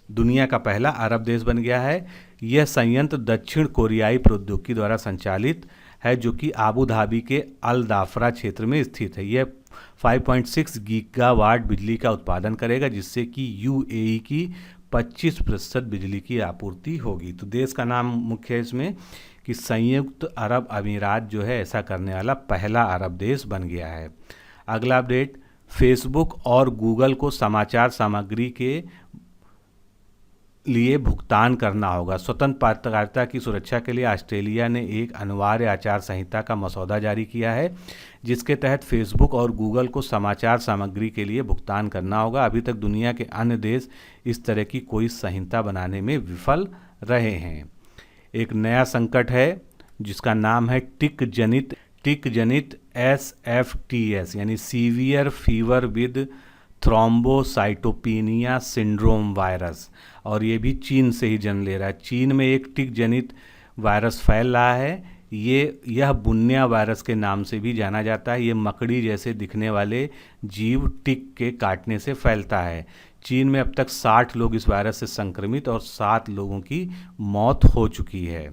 दुनिया का पहला अरब देश बन गया है। यह संयंत्र दक्षिण कोरियाई प्रौद्योगिकी द्वारा संचालित है, जो कि आबू धाबी के अल दाफरा क्षेत्र में स्थित है। यह 5.6 गीगावाट बिजली का उत्पादन करेगा, जिससे कि यूएई की 25% बिजली की आपूर्ति होगी। तो देश का नाम मुख्य है इसमें कि संयुक्त अरब अमीरात जो है ऐसा करने वाला पहला अरब देश बन गया है। अगला अपडेट, फेसबुक और गूगल को समाचार सामग्री के लिए भुगतान करना होगा। स्वतंत्र पत्रकारिता की सुरक्षा के लिए ऑस्ट्रेलिया ने एक अनिवार्य आचार संहिता का मसौदा जारी किया है, जिसके तहत फेसबुक और गूगल को समाचार सामग्री के लिए भुगतान करना होगा। अभी तक दुनिया के अन्य देश इस तरह की कोई संहिता बनाने में विफल रहे हैं। एक नया संकट है जिसका नाम है टिक जनित SFTS यानी severe fever with thrombocytopenia syndrome virus, और ये भी चीन से ही जन्म ले रहा है। चीन में एक टिक जनित वायरस फैल रहा है। यह बुन्या वायरस के नाम से भी जाना जाता है। ये मकड़ी जैसे दिखने वाले जीव टिक के काटने से फैलता है। चीन में अब तक 60 लोग इस वायरस से संक्रमित और 7 लोगों की मौत हो चुकी है।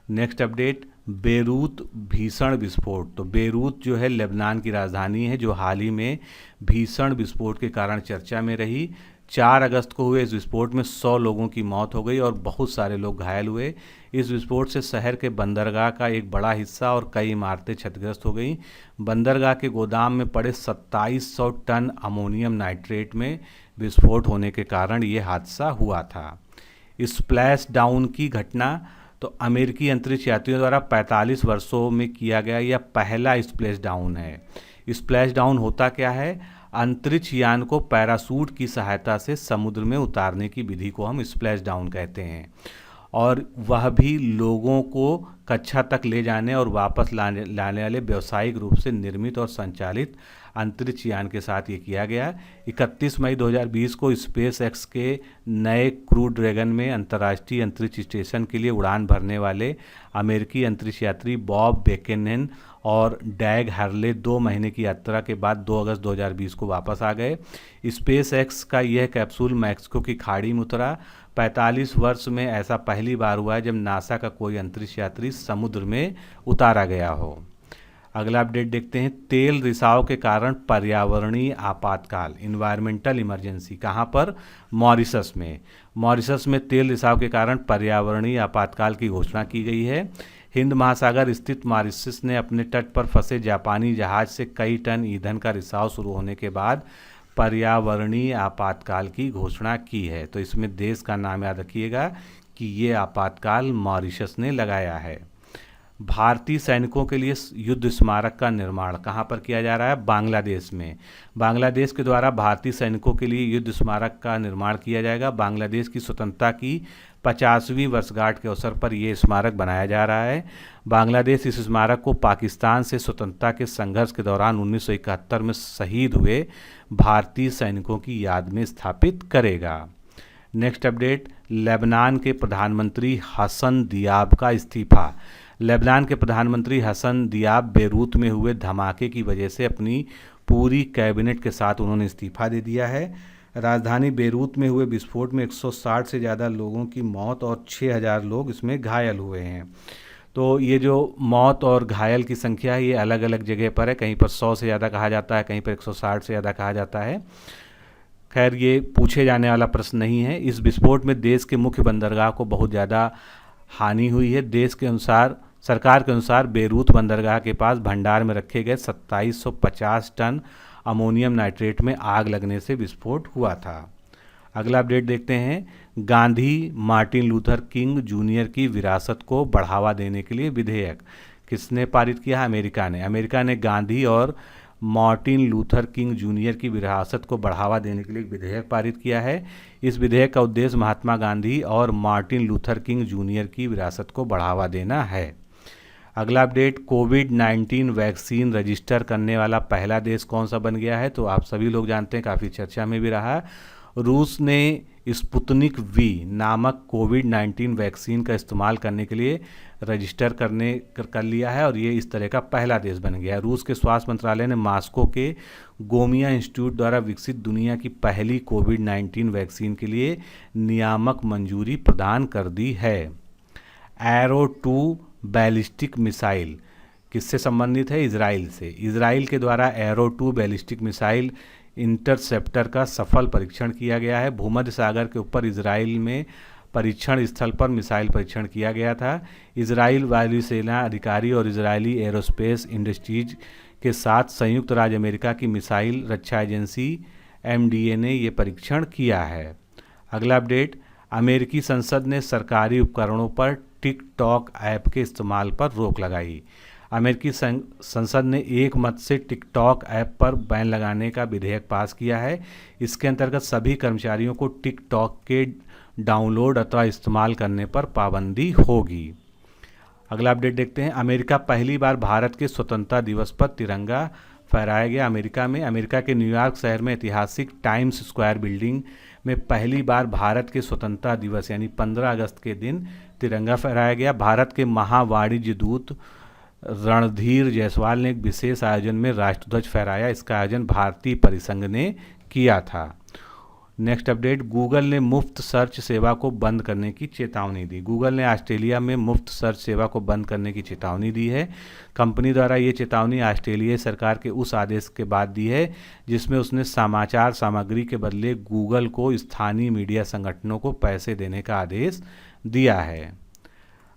नेक्स्ट अपडेट, बेरूत भीषण विस्फोट। तो बेरूत जो है लेबनान की राजधानी है, जो हाल ही में भीषण विस्फोट के कारण चर्चा में रही। 4 अगस्त को हुए इस विस्फोट में 100 लोगों की मौत हो गई और बहुत सारे लोग घायल हुए। इस विस्फोट से शहर के बंदरगाह का एक बड़ा हिस्सा और कई इमारतें क्षतिग्रस्त हो गईं। बंदरगाह के गोदाम में पड़े 2700 टन अमोनियम नाइट्रेट में विस्फोट होने के कारण ये हादसा हुआ था। स्प्लैश डाउन की घटना, तो अमेरिकी अंतरिक्ष यात्रियों द्वारा 45 वर्षों में किया गया यह पहला स्प्लैश डाउन है। स्प्लैश डाउन होता क्या है? अंतरिक्ष यान को पैरासूट की सहायता से समुद्र में उतारने की विधि को हम स्प्लैश डाउन कहते हैं, और वह भी लोगों को कक्षा तक ले जाने और वापस लाने वाले व्यावसायिक रूप से निर्मित और संचालित अंतरिक्ष यान के साथ ये किया गया। 31 मई 2020 को स्पेस एक्स के नए क्रू ड्रैगन में अंतर्राष्ट्रीय अंतरिक्ष स्टेशन के लिए उड़ान भरने वाले अमेरिकी अंतरिक्ष यात्री बॉब बेकेनन और डैग हर्ले 2 महीने की यात्रा के बाद 2 अगस्त 2020 को वापस आ गए। स्पेस एक्स का यह कैप्सूल मैक्सिको की खाड़ी में उतरा। 45 वर्ष में ऐसा पहली बार हुआ है जब नासा का कोई अंतरिक्ष यात्री समुद्र में उतारा गया हो। अगला अपडेट देखते हैं, तेल रिसाव के कारण पर्यावरणीय आपातकाल, इन्वायरमेंटल इमरजेंसी। कहाँ पर? मॉरिशस में। मॉरिशस में तेल रिसाव के कारण पर्यावरणीय आपातकाल की घोषणा की गई है। हिंद महासागर स्थित मॉरिशस ने अपने तट पर फंसे जापानी जहाज से कई टन ईंधन का रिसाव शुरू होने के बाद पर्यावरणीय आपातकाल की घोषणा की है। तो इसमें देश का नाम याद रखिएगा कि ये आपातकाल मॉरिशस ने लगाया है। भारतीय सैनिकों के लिए युद्ध स्मारक का निर्माण कहाँ पर किया जा रहा है? बांग्लादेश में। बांग्लादेश के द्वारा भारतीय सैनिकों के लिए युद्ध स्मारक का निर्माण किया जाएगा। बांग्लादेश की स्वतंत्रता की 50वीं वर्षगांठ के अवसर पर यह स्मारक बनाया जा रहा है। बांग्लादेश इस स्मारक को पाकिस्तान से स्वतंत्रता के संघर्ष के दौरान 1971 में शहीद हुए भारतीय सैनिकों की याद में स्थापित करेगा। नेक्स्ट अपडेट, लेबनान के प्रधानमंत्री हसन दियाब का इस्तीफा। लेबनान के प्रधानमंत्री हसन दियाब बेरूत में हुए धमाके की वजह से अपनी पूरी कैबिनेट के साथ उन्होंने इस्तीफा दे दिया है। राजधानी बेरूत में हुए विस्फोट में 160 से ज़्यादा लोगों की मौत और 6000 लोग इसमें घायल हुए हैं। तो ये जो मौत और घायल की संख्या है ये अलग अलग जगह पर है, कहीं पर 100 से ज़्यादा कहा जाता है, कहीं पर 160 से ज़्यादा कहा जाता है। खैर ये पूछे जाने वाला प्रश्न नहीं है। इस विस्फोट में देश के मुख्य बंदरगाह को बहुत ज़्यादा हानि हुई है। सरकार के अनुसार बेरूत बंदरगाह के पास भंडार में रखे गए 2750 टन अमोनियम नाइट्रेट में आग लगने से विस्फोट हुआ था। अगला अपडेट देखते हैं, Gandhi Martin Luther king junior की विरासत को बढ़ावा देने के लिए विधेयक किसने पारित किया? अमेरिका ने गांधी और मार्टिन लूथर किंग जूनियर की विरासत को बढ़ावा देने के लिए एक विधेयक पारित किया है। इस विधेयक का उद्देश्य महात्मा गांधी और मार्टिन लूथर किंग जूनियर की विरासत को बढ़ावा देना है। अगला अपडेट, कोविड-19 वैक्सीन रजिस्टर करने वाला पहला देश कौन सा बन गया है? तो आप सभी लोग जानते हैं, काफ़ी चर्चा में भी रहा। रूस ने स्पुतनिक वी नामक कोविड-19 वैक्सीन का इस्तेमाल करने के लिए रजिस्टर कर लिया है और ये इस तरह का पहला देश बन गया है। रूस के स्वास्थ्य मंत्रालय ने मॉस्को के गोमिया इंस्टीट्यूट द्वारा विकसित दुनिया की पहली कोविड-19 वैक्सीन के लिए नियामक मंजूरी प्रदान कर दी है। एरो 2 बैलिस्टिक मिसाइल किससे संबंधित है? इजराइल से। इजराइल के द्वारा एरो 2 बैलिस्टिक मिसाइल इंटरसेप्टर का सफल परीक्षण किया गया है। भूमध्य सागर के ऊपर इजराइल में परीक्षण स्थल पर मिसाइल परीक्षण किया गया था। इजराइल वायुसेना अधिकारी और इजरायली एरोस्पेस इंडस्ट्रीज के साथ संयुक्त राज्य अमेरिका की मिसाइल रक्षा एजेंसी MDA ने ये परीक्षण किया है। अगला अपडेट, अमेरिकी संसद ने सरकारी उपकरणों पर टिकटॉक ऐप के इस्तेमाल पर रोक लगाई। अमेरिकी संसद ने एक मत से टिकटॉक ऐप पर बैन लगाने का विधेयक पास किया है। इसके अंतर्गत सभी कर्मचारियों को टिकटॉक के डाउनलोड अथवा इस्तेमाल करने पर पाबंदी होगी। अगला अपडेट देखते हैं, अमेरिका पहली बार भारत के स्वतंत्रता दिवस पर तिरंगा फहराया गया। अमेरिका के न्यूयॉर्क शहर में ऐतिहासिक टाइम्स स्क्वायर बिल्डिंग में पहली बार भारत के स्वतंत्रता दिवस यानी 15 अगस्त के दिन तिरंगा फहराया गया। भारत के महावाणिज्य दूत रणधीर जायसवाल ने एक विशेष आयोजन में राष्ट्रध्वज फहराया। इसका आयोजन भारतीय परिसंघ ने किया था। नेक्स्ट अपडेट, गूगल ने मुफ्त सर्च सेवा को बंद करने की चेतावनी दी। गूगल ने ऑस्ट्रेलिया में मुफ्त सर्च सेवा को बंद करने की चेतावनी दी है। कंपनी द्वारा ये चेतावनी ऑस्ट्रेलियाई सरकार के उस आदेश के बाद दी है जिसमें उसने समाचार सामग्री के बदले गूगल को स्थानीय मीडिया संगठनों को पैसे देने का आदेश दिया है।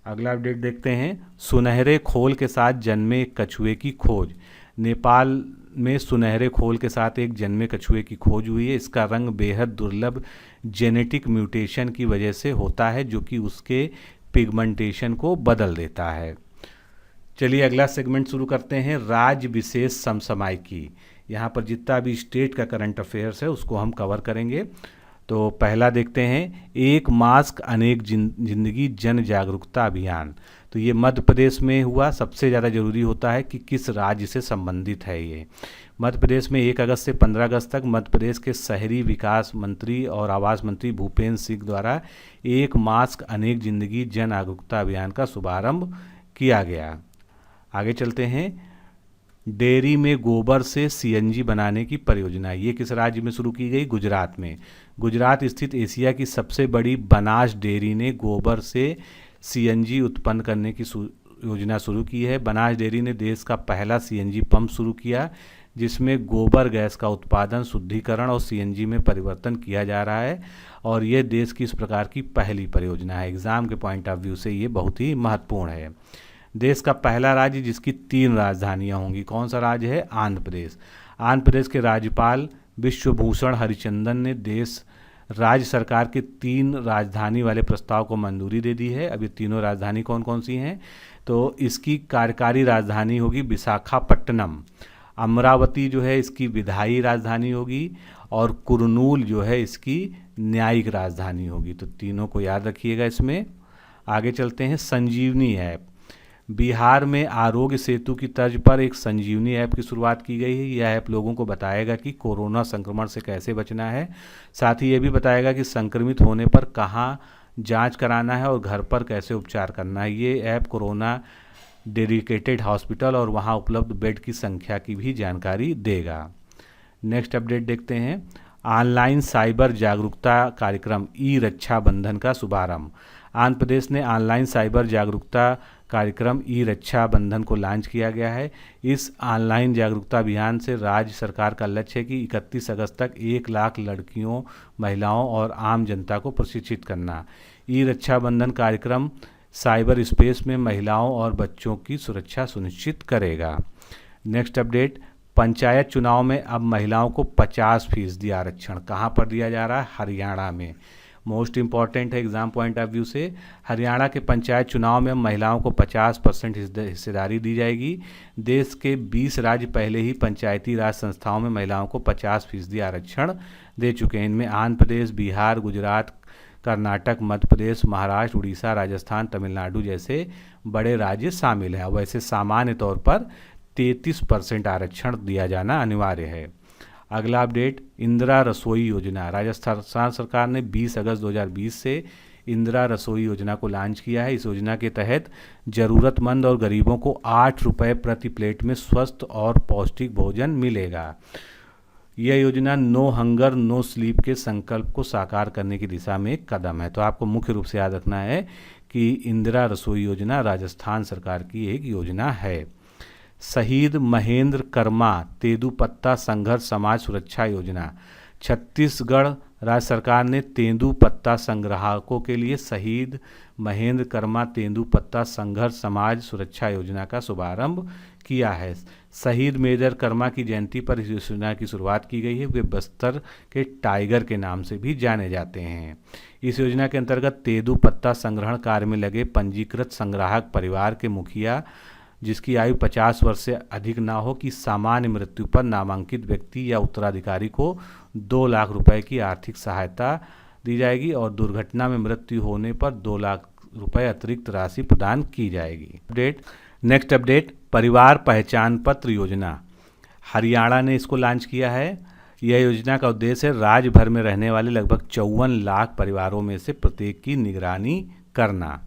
अगला अपडेट देखते हैं, सुनहरे खोल के साथ जन्मे एक कछुए की खोज। नेपाल में सुनहरे खोल के साथ एक जन्मे कछुए की खोज हुई है। इसका रंग बेहद दुर्लभ जेनेटिक म्यूटेशन की वजह से होता है जो कि उसके पिगमेंटेशन को बदल देता है। चलिए अगला सेगमेंट शुरू करते हैं, राज्य विशेष समसामयिकी। यहाँ पर जितना भी स्टेट का करंट अफेयर्स है उसको हम कवर करेंगे। तो पहला देखते हैं, एक मास्क अनेक जिंदगी जन जागरूकता अभियान। तो ये मध्य प्रदेश में हुआ। सबसे ज़्यादा जरूरी होता है कि किस राज्य से संबंधित है ये। मध्य प्रदेश में 1 अगस्त से 15 अगस्त तक मध्य प्रदेश के शहरी विकास मंत्री और आवास मंत्री भूपेंद्र सिंह द्वारा एक मास्क अनेक जिंदगी जन जागरूकता अभियान का शुभारंभ किया गया। आगे चलते हैं, डेयरी में गोबर से CNG बनाने की परियोजना। ये किस राज्य में शुरू की गई? गुजरात में। गुजरात स्थित एशिया की सबसे बड़ी बनास डेयरी ने गोबर से CNG उत्पन्न करने की योजना शुरू की है। बनास डेयरी ने देश का पहला CNG पंप शुरू किया जिसमें गोबर गैस का उत्पादन, शुद्धिकरण और CNG में परिवर्तन किया जा रहा है और ये देश की इस प्रकार की पहली परियोजना है। एग्ज़ाम के पॉइंट ऑफ व्यू से ये बहुत ही महत्वपूर्ण है। देश का पहला राज्य जिसकी 3 राजधानियां होंगी। कौन सा राज्य है? आंध्र प्रदेश। आंध्र प्रदेश के राज्यपाल विश्वभूषण हरिचंदन ने राज्य सरकार के 3 राजधानी वाले प्रस्ताव को मंजूरी दे दी है। अब ये तीनों राजधानी कौन कौन सी हैं? तो इसकी कार्यकारी राजधानी होगी विशाखापट्टनम, अमरावती जो है इसकी विधायी राजधानी होगी और कुरनूल जो है इसकी न्यायिक राजधानी होगी। तो तीनों को याद रखिएगा इसमें। आगे चलते हैं, संजीवनी ऐप। बिहार में आरोग्य सेतु की तर्ज पर एक संजीवनी ऐप की शुरुआत की गई है। यह ऐप लोगों को बताएगा कि कोरोना संक्रमण से कैसे बचना है, साथ ही ये भी बताएगा कि संक्रमित होने पर कहाँ जांच कराना है और घर पर कैसे उपचार करना है। ये ऐप कोरोना डेडिकेटेड हॉस्पिटल और वहाँ उपलब्ध बेड की संख्या की भी जानकारी देगा। नेक्स्ट अपडेट देखते हैं, ऑनलाइन साइबर जागरूकता कार्यक्रम ई रक्षा बंधन का शुभारंभ। आंध्र प्रदेश ने ऑनलाइन साइबर जागरूकता कार्यक्रम ई रक्षा बंधन को लॉन्च किया गया है। इस ऑनलाइन जागरूकता अभियान से राज्य सरकार का लक्ष्य है कि 31 अगस्त तक 1 लाख लड़कियों, महिलाओं और आम जनता को प्रशिक्षित करना। ई रक्षा बंधन कार्यक्रम साइबर स्पेस में महिलाओं और बच्चों की सुरक्षा सुनिश्चित करेगा। नेक्स्ट अपडेट, पंचायत चुनाव में अब महिलाओं को 50% आरक्षण। कहाँ पर दिया जा रहा है? हरियाणा में। मोस्ट इंपॉर्टेंट है एग्जाम पॉइंट ऑफ व्यू से। हरियाणा के पंचायत चुनाव में महिलाओं को 50% हिस्सेदारी दी जाएगी। देश के 20 राज्य पहले ही पंचायती राज संस्थाओं में महिलाओं को 50% आरक्षण दे चुके हैं। इनमें आंध्र प्रदेश, बिहार, गुजरात, कर्नाटक, मध्य प्रदेश, महाराष्ट्र, उड़ीसा, राजस्थान, तमिलनाडु जैसे बड़े राज्य शामिल हैं। वैसे सामान्य तौर पर 33% आरक्षण दिया जाना अनिवार्य है। अगला अपडेट, इंदिरा रसोई योजना। राजस्थान सरकार ने 20 अगस्त 2020 से इंदिरा रसोई योजना को लॉन्च किया है। इस योजना के तहत ज़रूरतमंद और गरीबों को 8 रुपये प्रति प्लेट में स्वस्थ और पौष्टिक भोजन मिलेगा। यह योजना नो हंगर नो स्लीप के संकल्प को साकार करने की दिशा में एक कदम है। तो आपको मुख्य रूप से याद रखना है कि इंदिरा रसोई योजना राजस्थान सरकार की एक योजना है। शहीद महेंद्र कर्मा तेंदूपत्ता संघर्ष समाज सुरक्षा योजना। छत्तीसगढ़ राज्य सरकार ने तेंदूपत्ता संग्राहकों के लिए शहीद महेंद्र कर्मा तेंदूपत्ता संघर्ष समाज सुरक्षा योजना का शुभारंभ किया है। शहीद मेजर कर्मा की जयंती पर इस योजना की शुरुआत की गई है। वे बस्तर के टाइगर के नाम से भी जाने जाते हैं। इस योजना के अंतर्गत तेंदूपत्ता संग्रहण कार्य में लगे पंजीकृत संग्राहक परिवार के मुखिया जिसकी आयु 50 वर्ष से अधिक ना हो की सामान्य मृत्यु पर नामांकित व्यक्ति या उत्तराधिकारी को 2 लाख रुपए की आर्थिक सहायता दी जाएगी और दुर्घटना में मृत्यु होने पर 2 लाख रुपए अतिरिक्त राशि प्रदान की जाएगी। नेक्स्ट अपडेट, परिवार पहचान पत्र योजना। हरियाणा ने इसको लॉन्च किया है। यह योजना का उद्देश्य है राज्य भर में रहने वाले लगभग 54 लाख परिवारों में से प्रत्येक की निगरानी करना।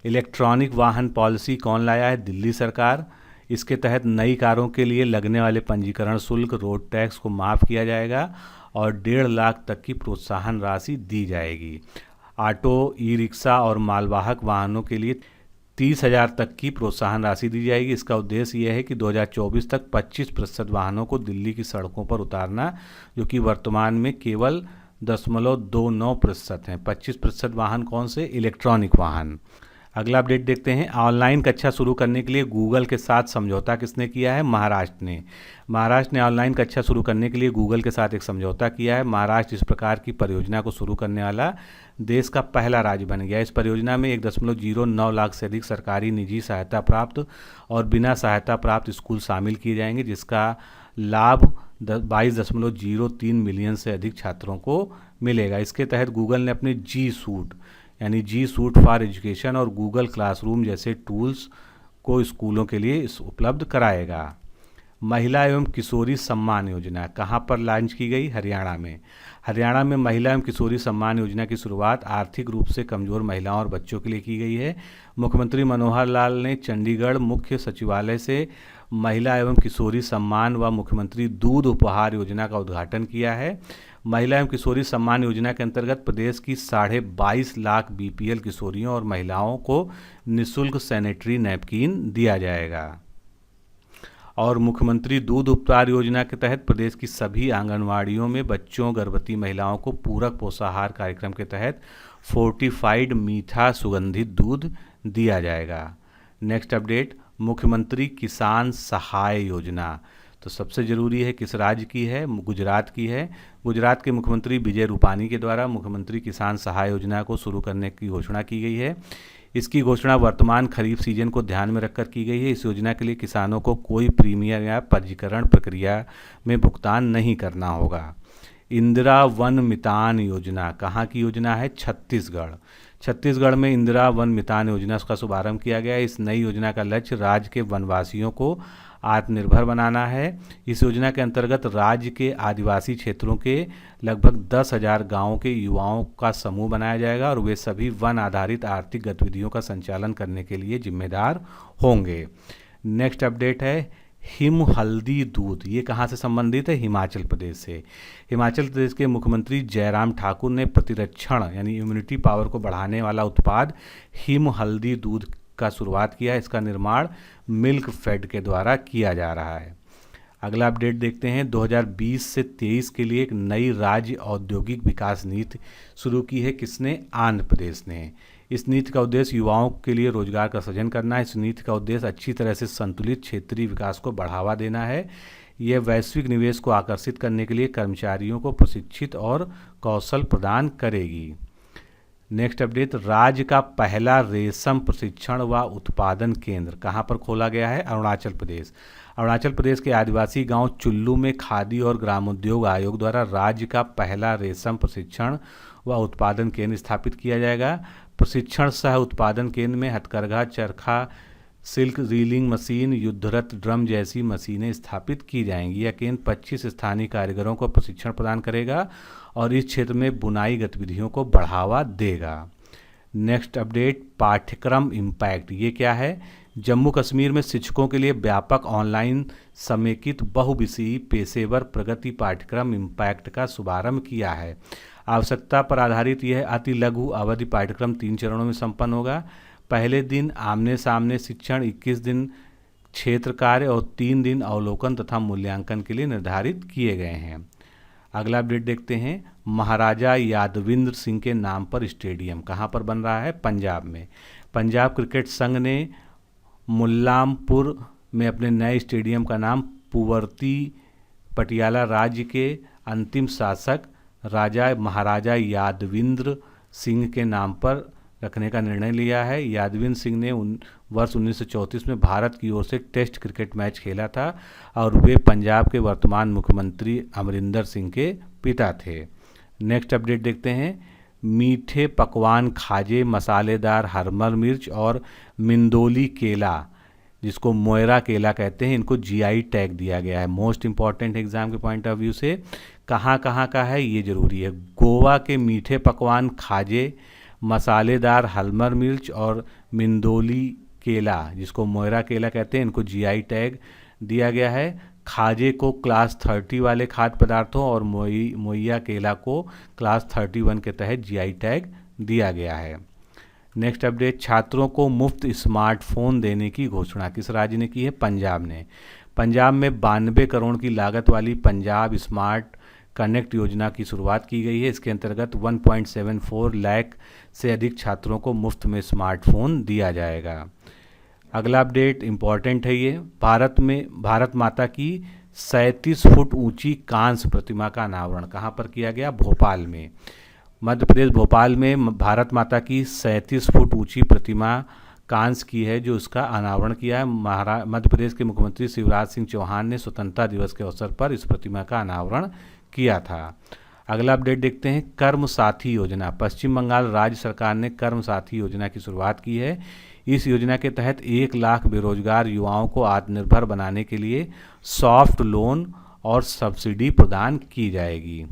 इलेक्ट्रॉनिक वाहन पॉलिसी कौन लाया है? दिल्ली सरकार। इसके तहत नई कारों के लिए लगने वाले पंजीकरण शुल्क, रोड टैक्स को माफ़ किया जाएगा और 1.5 लाख तक की प्रोत्साहन राशि दी जाएगी। ऑटो, ई रिक्शा और मालवाहक वाहनों के लिए 30,000 तक की प्रोत्साहन राशि दी जाएगी। इसका उद्देश्य यह है कि 2024 तक 25% वाहनों को दिल्ली की सड़कों पर उतारना, जो कि वर्तमान में केवल 0.29% हैं। 25% वाहन कौन से? इलेक्ट्रॉनिक वाहन। अगला अपडेट देखते हैं, ऑनलाइन कक्षा शुरू करने के लिए गूगल के साथ समझौता किसने किया है? महाराष्ट्र ने। महाराष्ट्र ने ऑनलाइन कक्षा शुरू करने के लिए गूगल के साथ एक समझौता किया है। महाराष्ट्र इस प्रकार की परियोजना को शुरू करने वाला देश का पहला राज्य बन गया। इस परियोजना में 1.09 लाख से अधिक सरकारी, निजी सहायता प्राप्त और बिना सहायता प्राप्त स्कूल शामिल किए जाएंगे, जिसका लाभ 22.03 मिलियन से अधिक छात्रों को मिलेगा। इसके तहत गूगल ने अपने जी सूट यानी जी सूट फॉर एजुकेशन और गूगल क्लासरूम जैसे टूल्स को स्कूलों के लिए उपलब्ध कराएगा। महिला एवं किशोरी सम्मान योजना कहाँ पर लॉन्च की गई? हरियाणा में। हरियाणा में महिला एवं किशोरी सम्मान योजना की शुरुआत आर्थिक रूप से कमजोर महिलाओं और बच्चों के लिए की गई है। मुख्यमंत्री मनोहर लाल ने चंडीगढ़ मुख्य सचिवालय से महिला एवं किशोरी सम्मान व मुख्यमंत्री दूध उपहार योजना का उद्घाटन किया है। महिला एवं किशोरी सम्मान योजना के अंतर्गत प्रदेश की 22.5 लाख बीपीएल किशोरियों और महिलाओं को निःशुल्क सैनिटरी नैपकिन दिया जाएगा। और मुख्यमंत्री दूध उपहार योजना के तहत प्रदेश की सभी आंगनवाड़ियों में बच्चों, गर्भवती महिलाओं को पूरक पोषाहार कार्यक्रम के तहत फोर्टिफाइड मीठा सुगंधित दूध दिया जाएगा। नेक्स्ट अपडेट, मुख्यमंत्री किसान सहाय योजना। तो सबसे ज़रूरी है किस राज्य की है? गुजरात की है। गुजरात के मुख्यमंत्री विजय रूपानी के द्वारा मुख्यमंत्री किसान सहाय योजना को शुरू करने की घोषणा की गई है। इसकी घोषणा वर्तमान खरीफ सीजन को ध्यान में रखकर की गई है। इस योजना के लिए किसानों को कोई प्रीमियम या पंजीकरण प्रक्रिया में भुगतान नहीं करना होगा। इंदिरा वन मितान योजना कहाँ की योजना है? छत्तीसगढ़। छत्तीसगढ़ में इंदिरा वन मितान योजना का शुभारंभ किया गया है। इस नई योजना का लक्ष्य राज्य के वनवासियों को आत्मनिर्भर बनाना है। इस योजना के अंतर्गत राज्य के आदिवासी क्षेत्रों के लगभग 10,000 गाँवों के युवाओं का समूह बनाया जाएगा और वे सभी वन आधारित आर्थिक गतिविधियों का संचालन करने के लिए जिम्मेदार होंगे। नेक्स्ट अपडेट है हिम हल्दी दूध। ये कहाँ से संबंधित है? हिमाचल प्रदेश से। हिमाचल प्रदेश के मुख्यमंत्री जयराम ठाकुर ने प्रतिरक्षण यानी इम्यूनिटी पावर को बढ़ाने वाला उत्पाद हिम हल्दी दूध का शुरुआत किया है। इसका निर्माण मिल्क फेड के द्वारा किया जा रहा है। अगला अपडेट देखते हैं, 2020 से 23 के लिए एक नई राज्य औद्योगिक विकास नीति शुरू की है। किसने? आंध्र प्रदेश ने। इस नीति का उद्देश्य युवाओं के लिए रोजगार का सृजन करना है। इस नीति का उद्देश्य अच्छी तरह से संतुलित क्षेत्रीय विकास को बढ़ावा देना है। यह वैश्विक निवेश को आकर्षित करने के लिए कर्मचारियों को प्रशिक्षित और कौशल प्रदान करेगी। नेक्स्ट अपडेट, राज्य का पहला रेशम प्रशिक्षण व उत्पादन केंद्र कहाँ पर खोला गया है? अरुणाचल प्रदेश। अरुणाचल प्रदेश के आदिवासी गांव चुल्लू में खादी और ग्रामोद्योग आयोग द्वारा राज्य का पहला रेशम प्रशिक्षण व उत्पादन केंद्र स्थापित किया जाएगा। प्रशिक्षण सह उत्पादन केंद्र में हथकरघा, चरखा, सिल्क रीलिंग मशीन, युद्धरत ड्रम जैसी मशीनें स्थापित की जाएंगी। यह केंद्र 25 स्थानीय कारीगरों को प्रशिक्षण प्रदान करेगा और इस क्षेत्र में बुनाई गतिविधियों को बढ़ावा देगा। नेक्स्ट अपडेट, पाठ्यक्रम इम्पैक्ट। ये क्या है? जम्मू कश्मीर में शिक्षकों के लिए व्यापक ऑनलाइन समेकित बहुविषयी पेशेवर प्रगति पाठ्यक्रम इम्पैक्ट का शुभारंभ किया है। आवश्यकता पर आधारित यह अति लघु अवधि पाठ्यक्रम 3 चरणों में संपन्न होगा। पहले दिन आमने सामने शिक्षण, 21 दिन क्षेत्र कार्य और 3 दिन अवलोकन तथा मूल्यांकन के लिए निर्धारित किए गए हैं। अगला अपडेट देखते हैं, महाराजा यादविंद्र सिंह के नाम पर स्टेडियम कहाँ पर बन रहा है? पंजाब में। पंजाब क्रिकेट संघ ने मुल्लामपुर में अपने नए स्टेडियम का नाम पुवर्ती पटियाला राज्य के अंतिम शासक राजा महाराजा यादविंद्र सिंह के नाम पर रखने का निर्णय लिया है। यादविंद्र सिंह ने वर्ष 1934 में भारत की ओर से टेस्ट क्रिकेट मैच खेला था और वे पंजाब के वर्तमान मुख्यमंत्री अमरिंदर सिंह के पिता थे। नेक्स्ट अपडेट देखते हैं, मीठे पकवान खाजे, मसालेदार हरमर मिर्च और मिंदोली केला, जिसको मोयरा केला कहते हैं, इनको जीआई टैग दिया गया है। मोस्ट इंपॉर्टेंट एग्जाम के पॉइंट ऑफ व्यू से कहाँ का है ये जरूरी है। गोवा के मीठे पकवान खाजे, मसालेदार हरमर मिर्च और मिंदोली केला, जिसको मोयरा केला कहते हैं, इनको जीआई टैग दिया गया है। खाजे को क्लास 30 वाले खाद्य पदार्थों और मोइया केला को क्लास 31 के तहत जीआई टैग दिया गया है। नेक्स्ट अपडेट, छात्रों को मुफ्त स्मार्टफोन देने की घोषणा किस राज्य ने की है? पंजाब ने। पंजाब में 92 करोड़ की लागत वाली पंजाब स्मार्ट कनेक्ट योजना की शुरुआत की गई है। इसके अंतर्गत 1.74 लाख से अधिक छात्रों को मुफ्त में स्मार्टफोन दिया जाएगा। अगला अपडेट इम्पॉर्टेंट है ये, भारत माता की 37 फुट ऊंची कांस्य प्रतिमा का अनावरण कहाँ पर किया गया? भोपाल में। मध्य प्रदेश भोपाल में भारत माता की 37 फुट ऊंची प्रतिमा कांस्य की है, जो उसका अनावरण किया है मध्य प्रदेश के मुख्यमंत्री शिवराज सिंह चौहान ने स्वतंत्रता दिवस के अवसर पर इस प्रतिमा का अनावरण किया था। अगला अपडेट देखते हैं, कर्म साथी योजना। पश्चिम बंगाल राज्य सरकार ने कर्म साथी योजना की शुरुआत की है। इस योजना के तहत 1 लाख बेरोजगार युवाओं को आत्मनिर्भर बनाने के लिए सॉफ्ट लोन और सब्सिडी प्रदान की जाएगी।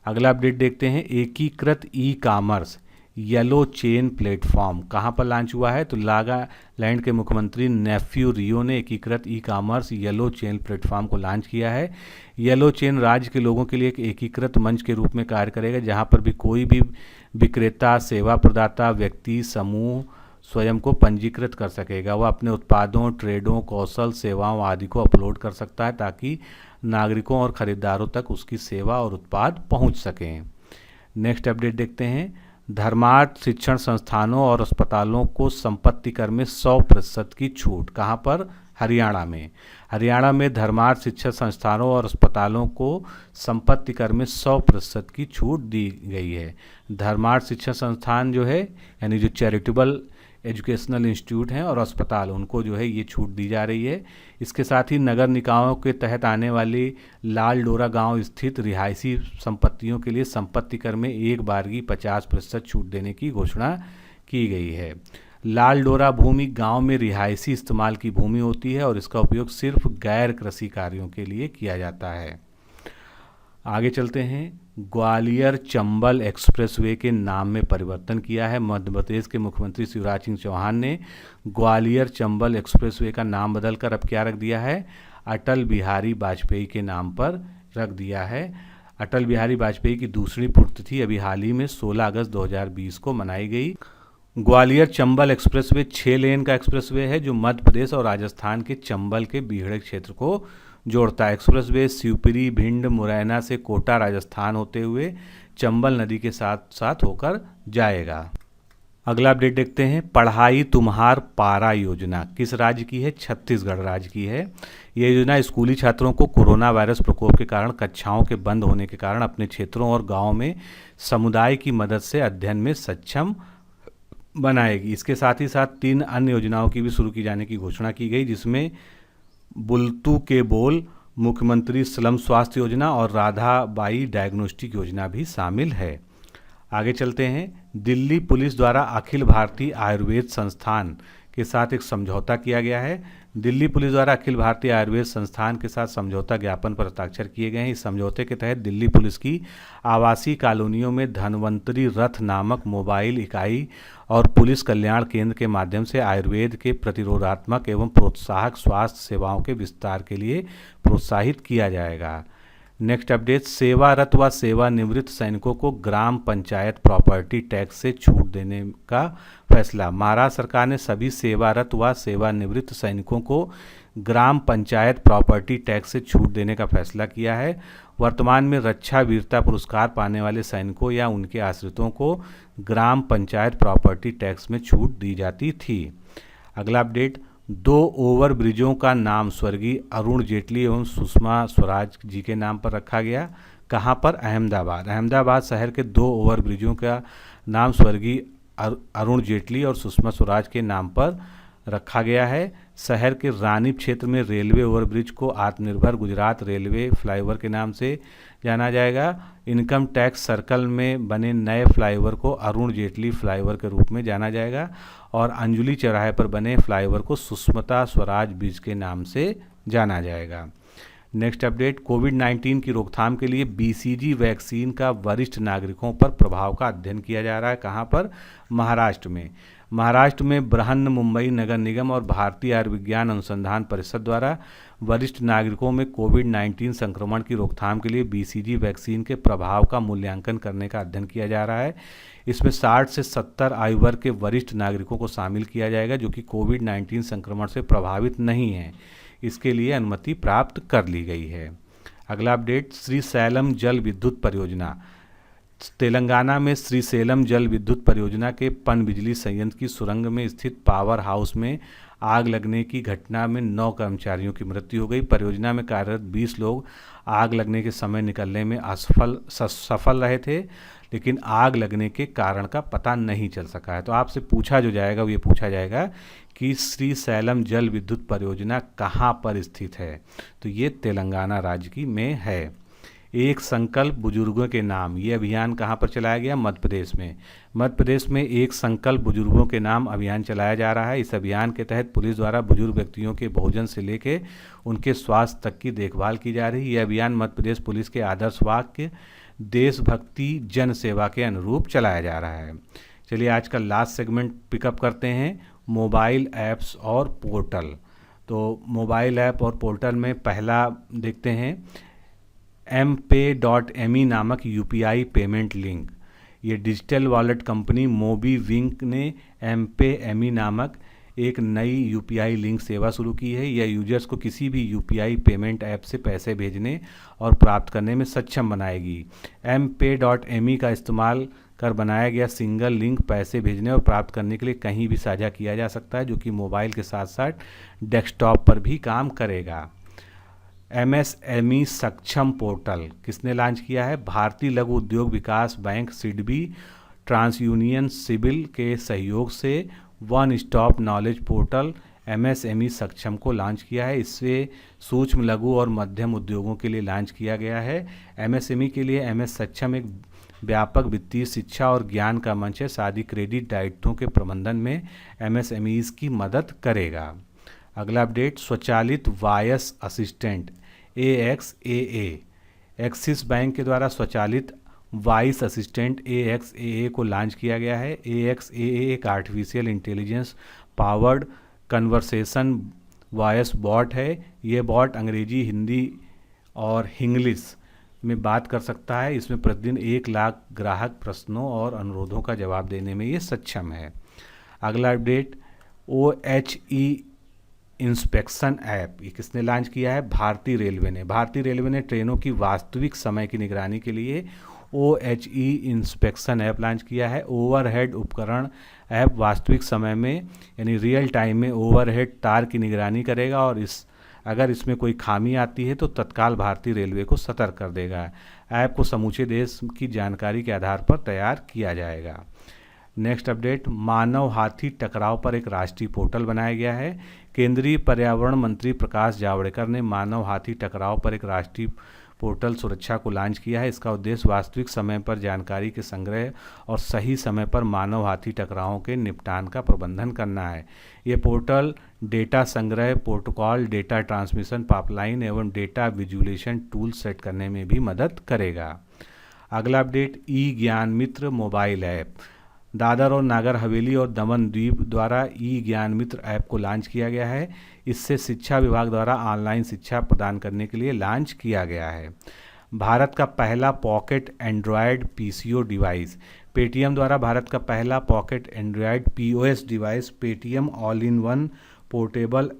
अगला अपडेट देखते हैं, एकीकृत e commerce yellow chain platform कहाँ पर लॉन्च हुआ है? तो नागालैंड के मुख्यमंत्री नेफ्यू रियो ने एकीकृत e commerce yellow chain platform को लॉन्च किया है। येलो चेन राज्य के लोगों के लिए एक एकीकृत मंच के रूप में कार्य करेगा, जहां पर भी कोई भी विक्रेता, सेवा प्रदाता, व्यक्ति, समूह स्वयं को पंजीकृत कर सकेगा। वह अपने उत्पादों, ट्रेडों, कौशल, सेवाओं आदि को अपलोड कर सकता है ताकि नागरिकों और खरीदारों तक उसकी सेवा और उत्पाद पहुंच सकें। नेक्स्ट अपडेट देखते हैं, धर्मार्थ शिक्षण संस्थानों और अस्पतालों को संपत्ति कर में 100% की छूट कहाँ पर? हरियाणा में। हरियाणा में धर्मार्थ शिक्षण संस्थानों और अस्पतालों को संपत्ति कर में 100% की छूट दी गई है। धर्मार्थ शिक्षण संस्थान जो है, यानी जो चैरिटेबल एजुकेशनल इंस्टीट्यूट हैं और अस्पताल, उनको जो है ये छूट दी जा रही है। इसके साथ ही नगर निकायों के तहत आने वाली लाल डोरा गांव स्थित रिहायशी संपत्तियों के लिए संपत्ति कर में एक बारगी 50% छूट देने की घोषणा की गई है। लाल डोरा भूमि गांव में रिहायशी इस्तेमाल की भूमि होती है और इसका उपयोग सिर्फ गैर कृषि कार्यों के लिए किया जाता है। आगे चलते हैं, ग्वालियर चंबल एक्सप्रेसवे के नाम में परिवर्तन किया है। मध्य प्रदेश के मुख्यमंत्री शिवराज सिंह चौहान ने ग्वालियर चंबल एक्सप्रेसवे का नाम बदलकर अब क्या रख दिया है? अटल बिहारी वाजपेयी के नाम पर रख दिया है। अटल बिहारी वाजपेयी की दूसरी पुण्यतिथि अभी हाल ही में 16 अगस्त 2020 को मनाई गई। ग्वालियर चंबल एक्सप्रेसवे 6 लेन का एक्सप्रेसवे है जो मध्य प्रदेश और राजस्थान के चंबल के बीहड़ क्षेत्र को जोड़ता है। एक्सप्रेसवे शिवपुरी, भिंड, मुरैना से कोटा राजस्थान होते हुए चंबल नदी के साथ साथ होकर जाएगा। अगला अपडेट देखते हैं, पढ़ाई तुम्हार पारा योजना किस राज्य की है? छत्तीसगढ़ राज्य की है। यह योजना स्कूली छात्रों को कोरोना वायरस प्रकोप के कारण कक्षाओं के बंद होने के कारण अपने क्षेत्रों और गाँव में समुदाय की मदद से अध्ययन में सक्षम बनाएगी। इसके साथ ही साथ 3 अन्य योजनाओं की भी शुरू की जाने की घोषणा की गई, जिसमें बुलतू के बोल, मुख्यमंत्री स्लम स्वास्थ्य योजना और राधाबाई डायग्नोस्टिक योजना भी शामिल है। आगे चलते हैं, दिल्ली पुलिस द्वारा अखिल भारतीय आयुर्वेद संस्थान के साथ एक समझौता किया गया है। दिल्ली पुलिस द्वारा अखिल भारतीय आयुर्वेद संस्थान के साथ समझौता ज्ञापन पर हस्ताक्षर किए गए हैं। इस समझौते के तहत दिल्ली पुलिस की आवासीय कॉलोनियों में धन्वंतरी रथ नामक मोबाइल इकाई और पुलिस कल्याण केंद्र के माध्यम से आयुर्वेद के प्रतिरोधात्मक एवं प्रोत्साहक स्वास्थ्य सेवाओं के विस्तार के लिए प्रोत्साहित किया जाएगा। नेक्स्ट अपडेट, सेवारत व सेवानिवृत्त सैनिकों को ग्राम पंचायत प्रॉपर्टी टैक्स से छूट देने का फैसला। महाराष्ट्र सरकार ने सभी सेवारत व सेवानिवृत्त सैनिकों को ग्राम पंचायत प्रॉपर्टी टैक्स से छूट देने का फैसला किया है। वर्तमान में रक्षा वीरता पुरस्कार पाने वाले सैनिकों या उनके आश्रितों को ग्राम पंचायत प्रॉपर्टी टैक्स में छूट दी जाती थी। अगला अपडेट, 2 ओवर ब्रिजों का नाम स्वर्गीय अरुण जेटली एवं सुषमा स्वराज जी के नाम पर रखा गया। कहाँ पर? अहमदाबाद शहर के 2 ओवर ब्रिजों का नाम स्वर्गीय अरुण जेटली और सुषमा स्वराज के नाम पर रखा गया है। शहर के रानी क्षेत्र में रेलवे ओवरब्रिज को आत्मनिर्भर गुजरात रेलवे फ्लाईओवर के नाम से जाना जाएगा। इनकम टैक्स सर्कल में बने नए फ्लाईओवर को अरुण जेटली फ्लाईओवर के रूप में जाना जाएगा और अंजुली चौराहे पर बने फ्लाईओवर को सुषमा स्वराज ब्रिज के नाम से जाना जाएगा। नेक्स्ट अपडेट, कोविड-19 की रोकथाम के लिए BCG वैक्सीन का वरिष्ठ नागरिकों पर प्रभाव का अध्ययन किया जा रहा है। कहाँ पर? महाराष्ट्र में बृहन मुंबई नगर निगम और भारतीय आयुर्विज्ञान अनुसंधान परिषद द्वारा वरिष्ठ नागरिकों में कोविड-19 संक्रमण की रोकथाम के लिए BCG वैक्सीन के प्रभाव का मूल्यांकन करने का अध्ययन किया जा रहा है। इसमें 60 से 70 आयु वर्ग के वरिष्ठ नागरिकों को शामिल किया जाएगा जो कि कोविड-19 संक्रमण से प्रभावित नहीं हैं। इसके लिए अनुमति प्राप्त कर ली गई है। अगला अपडेट, श्रीशैलम जल विद्युत परियोजना। तेलंगाना में श्रीशैलम जल विद्युत परियोजना के पनबिजली संयंत्र की सुरंग में स्थित पावर हाउस में आग लगने की घटना में 9 कर्मचारियों की मृत्यु हो गई। परियोजना में कार्यरत 20 लोग आग लगने के समय निकलने में सफल रहे थे, लेकिन आग लगने के कारण का पता नहीं चल सका है। तो आपसे पूछा जो जाएगा वो ये पूछा जाएगा कि श्रीशैलम जल विद्युत परियोजना कहाँ पर स्थित है? तो ये तेलंगाना राज्य की में है। एक संकल्प बुजुर्गों के नाम, ये अभियान कहाँ पर चलाया गया? मध्य प्रदेश में। मध्य प्रदेश में एक संकल्प बुजुर्गों के नाम अभियान चलाया जा रहा है। इस अभियान के तहत पुलिस द्वारा बुजुर्ग व्यक्तियों के भोजन से लेकर उनके स्वास्थ्य तक की देखभाल की जा रही है। यह अभियान मध्य प्रदेश पुलिस के आदर्श वाक्य देशभक्ति जन सेवा के अनुरूप चलाया जा रहा है। चलिए आज का लास्ट सेगमेंट पिकअप करते हैं, मोबाइल ऐप्स और पोर्टल। तो मोबाइल ऐप और पोर्टल में पहला देखते हैं, mpay.me नामक UPI पेमेंट लिंक। ये डिजिटल वॉलेट कंपनी मोबीविंक ने mpay नामक एक नई UPI लिंक सेवा शुरू की है। यह यूजर्स को किसी भी UPI पेमेंट ऐप से पैसे भेजने और प्राप्त करने में सक्षम बनाएगी। mpay.me का इस्तेमाल कर बनाया गया सिंगल लिंक पैसे भेजने और प्राप्त करने के लिए कहीं भी साझा किया जा सकता है, जो कि मोबाइल के साथ साथ डेस्कटॉप पर भी काम करेगा। MSME सक्षम पोर्टल किसने लॉन्च किया है? भारतीय लघु उद्योग विकास bank SIDBI TransUnion CIBIL के सहयोग से one stop knowledge portal MSME Saksham को लॉन्च किया है। इससे सूक्ष्म लघु और मध्यम उद्योगों के लिए लॉन्च किया गया है। MSME के लिए MS सक्षम एक व्यापक वित्तीय शिक्षा और ज्ञान का मंच है। साथ क्रेडिट दायित्वों के प्रबंधन में MSMEs की मदद करेगा। अगला अपडेट, स्वचालित voice assistant AXAA। Axis bank के द्वारा स्वचालित वॉइस असिस्टेंट AXAA को लॉन्च किया गया है। AXAA एक artificial intelligence powered conversation voice bot है। ये बॉट अंग्रेजी, हिंदी और इंग्लिश में बात कर सकता है। इसमें प्रतिदिन 1 लाख ग्राहक प्रश्नों और अनुरोधों का जवाब देने में ये सक्षम है। अगला अपडेट, OHE इंस्पेक्शन ऐप, ये किसने लॉन्च किया है? भारतीय रेलवे ने ट्रेनों की वास्तविक समय की निगरानी के लिए OHE इंस्पेक्शन ऐप लॉन्च किया है। ओवरहेड उपकरण ऐप वास्तविक समय में यानी रियल टाइम में ओवरहेड तार की निगरानी करेगा और अगर इसमें कोई खामी आती है तो तत्काल भारतीय रेलवे को सतर्क कर देगा। ऐप को समूचे देश की जानकारी के आधार पर तैयार किया जाएगा। नेक्स्ट अपडेट, मानव हाथी टकराव पर एक राष्ट्रीय पोर्टल बनाया गया है। केंद्रीय पर्यावरण मंत्री प्रकाश जावड़ेकर ने मानव हाथी टकराव पर एक राष्ट्रीय पोर्टल सुरक्षा को लॉन्च किया है। इसका उद्देश्य वास्तविक समय पर जानकारी के संग्रह और सही समय पर मानव हाथी टकरावों के निपटान का प्रबंधन करना है। ये पोर्टल डेटा संग्रह, प्रोटोकॉल, डेटा ट्रांसमिशन पाइपलाइन एवं डेटा विजुअलाइजेशन टूल सेट करने में भी मदद करेगा। अगला अपडेट, ई ज्ञान मित्र मोबाइल ऐप। दादर और नागर हवेली और दमन द्वीप द्वारा ई ज्ञान मित्र ऐप को लॉन्च किया गया है। इससे शिक्षा विभाग द्वारा ऑनलाइन शिक्षा प्रदान करने के लिए लॉन्च किया गया है। भारत का पहला pocket Android PCO device. Paytm द्वारा भारत का पहला pocket Android POS device Paytm all in one portable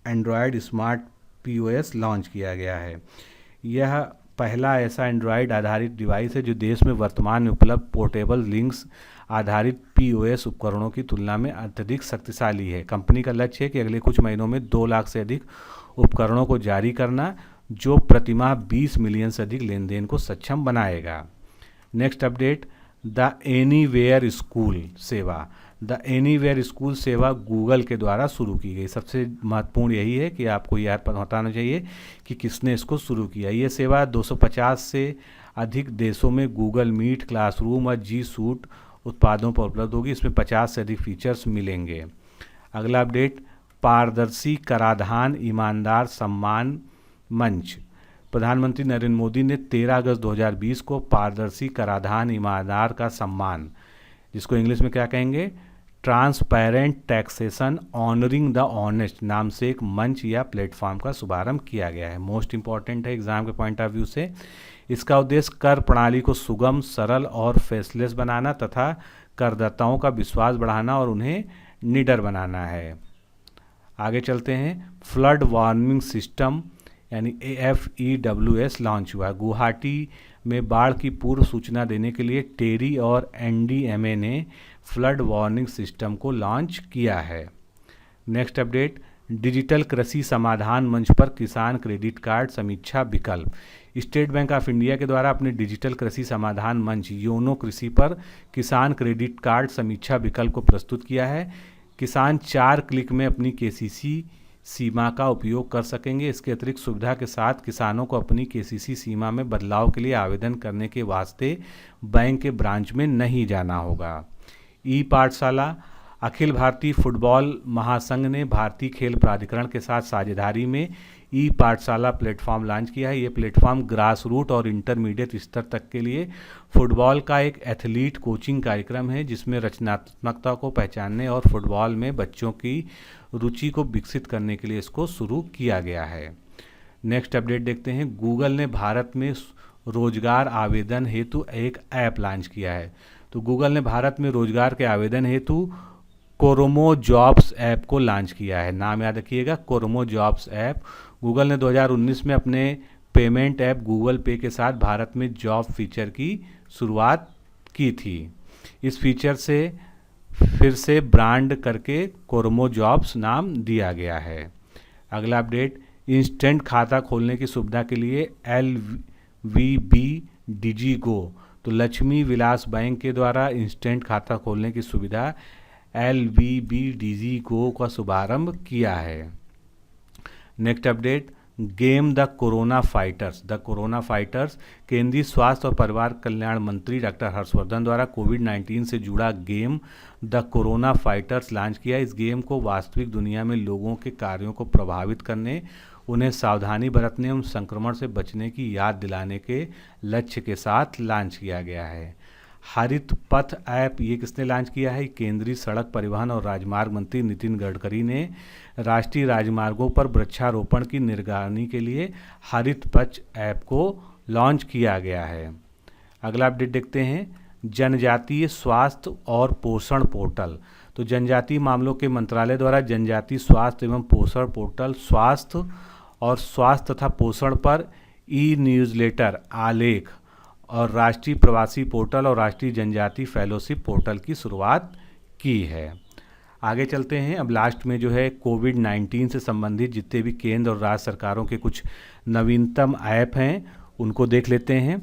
Android smart POS launch किया गया है। यह पहला ऐसा एंड्रॉयड आधारित डिवाइस है जो देश में वर्तमान में उपलब्ध पोर्टेबल लिंक्स आधारित पीओएस उपकरणों की तुलना में अत्यधिक शक्तिशाली है। कंपनी का लक्ष्य है कि अगले कुछ महीनों में 2 लाख से अधिक उपकरणों को जारी करना, जो प्रतिमाह 20 मिलियन से अधिक लेन देन को सक्षम बनाएगा। Next update, the anywhere school सेवा। द एनीवेयर स्कूल सेवा गूगल के द्वारा शुरू की गई। सबसे महत्वपूर्ण यही है कि आपको यह बताना चाहिए कि किसने इसको शुरू किया। ये सेवा 250 से अधिक देशों में गूगल मीट, क्लासरूम और जी सूट उत्पादों पर उपलब्ध होगी। इसमें 50 से अधिक फीचर्स मिलेंगे। अगला अपडेट, पारदर्शी कराधान ईमानदार सम्मान मंच। प्रधानमंत्री नरेंद्र मोदी ने 13 अगस्त 2020 को पारदर्शी कराधान ईमानदार का सम्मान, जिसको इंग्लिश में क्या कहेंगे, transparent taxation honouring the honest नाम से एक मंच या प्लेटफॉर्म का शुभारंभ किया गया है। मोस्ट इंपॉर्टेंट है एग्जाम के पॉइंट ऑफ व्यू से। इसका उद्देश्य कर प्रणाली को सुगम, सरल और फेसलेस बनाना तथा करदाताओं का विश्वास बढ़ाना और उन्हें निडर बनाना है। आगे चलते हैं, फ्लड वार्निंग सिस्टम यानी AFEWS लॉन्च हुआ। गुवाहाटी में बाढ़ की पूर्व सूचना देने के लिए टेरी और NDMA ने फ्लड वार्निंग सिस्टम को लॉन्च किया है। नेक्स्ट अपडेट, डिजिटल कृषि समाधान मंच पर किसान क्रेडिट कार्ड समीक्षा विकल्प। स्टेट बैंक ऑफ इंडिया के द्वारा अपने डिजिटल कृषि समाधान मंच योनो कृषि पर किसान क्रेडिट कार्ड समीक्षा विकल्प को प्रस्तुत किया है। किसान 4 क्लिक में अपनी KCC सीमा का उपयोग कर सकेंगे। इसके अतिरिक्त सुविधा के साथ किसानों को अपनी KCC सीमा में बदलाव के लिए आवेदन करने के वास्ते बैंक के ब्रांच में नहीं जाना होगा। ई पाठशाला, अखिल भारतीय फुटबॉल महासंघ ने भारतीय खेल प्राधिकरण के साथ साझेदारी में ई पाठशाला प्लेटफॉर्म लॉन्च किया है। ये प्लेटफॉर्म ग्रास रूट और इंटरमीडिएट स्तर तक के लिए फुटबॉल का एक एथलीट कोचिंग कार्यक्रम है, जिसमें रचनात्मकता को पहचानने और फुटबॉल में बच्चों की रुचि को विकसित करने के लिए इसको शुरू किया गया है। नेक्स्ट अपडेट देखते हैं, गूगल ने भारत में रोजगार आवेदन हेतु एक ऐप लॉन्च किया है। तो गूगल ने भारत में रोजगार के आवेदन हेतु कोरोमो जॉब्स ऐप को लॉन्च किया है। नाम याद रखिएगा, कोरोमो जॉब्स ऐप। गूगल ने 2019 में अपने पेमेंट ऐप गूगल पे के साथ भारत में जॉब फीचर की शुरुआत की थी। इस फीचर से फिर से ब्रांड करके कोरोमो जॉब्स नाम दिया गया है। अगला अपडेट, इंस्टेंट खाता खोलने की सुविधा के लिए LVB डिजीगो। तो लक्ष्मी विलास बैंक के द्वारा इंस्टेंट खाता खोलने की सुविधा LVB डिजीगो का शुभारंभ किया है। Next update, game the corona fighters. The corona fighters केंद्रीय स्वास्थ्य और परिवार कल्याण मंत्री डॉक्टर हर्षवर्धन द्वारा कोविड-19 से जुड़ा game the corona fighters launch किया। इस गेम को वास्तविक दुनिया में लोगों के कार्यों को प्रभावित करने, उन्हें सावधानी बरतने एवं संक्रमण से बचने की याद दिलाने के लक्ष्य के साथ लॉन्च किया गया है। हरित पथ ऐप, ये किसने लॉन्च किया है? केंद्रीय सड़क परिवहन और राजमार्ग मंत्री नितिन गडकरी ने राष्ट्रीय राजमार्गों पर वृक्षारोपण की निगरानी के लिए हरित पथ ऐप को लॉन्च किया गया है। अगला अपडेट देखते हैं, जनजातीय स्वास्थ्य और पोषण पोर्टल। तो जनजातीय मामलों के मंत्रालय द्वारा जनजातीय स्वास्थ्य एवं पोषण पोर्टल स्वास्थ्य और स्वास्थ्य तथा पोषण पर न्यूज़लेटर आलेख और राष्ट्रीय प्रवासी पोर्टल और राष्ट्रीय जनजाति फेलोशिप पोर्टल की शुरुआत की है। आगे चलते हैं, अब लास्ट में जो है कोविड-19 से संबंधित जितने भी केंद्र और राज्य सरकारों के कुछ नवीनतम ऐप हैं उनको देख लेते हैं।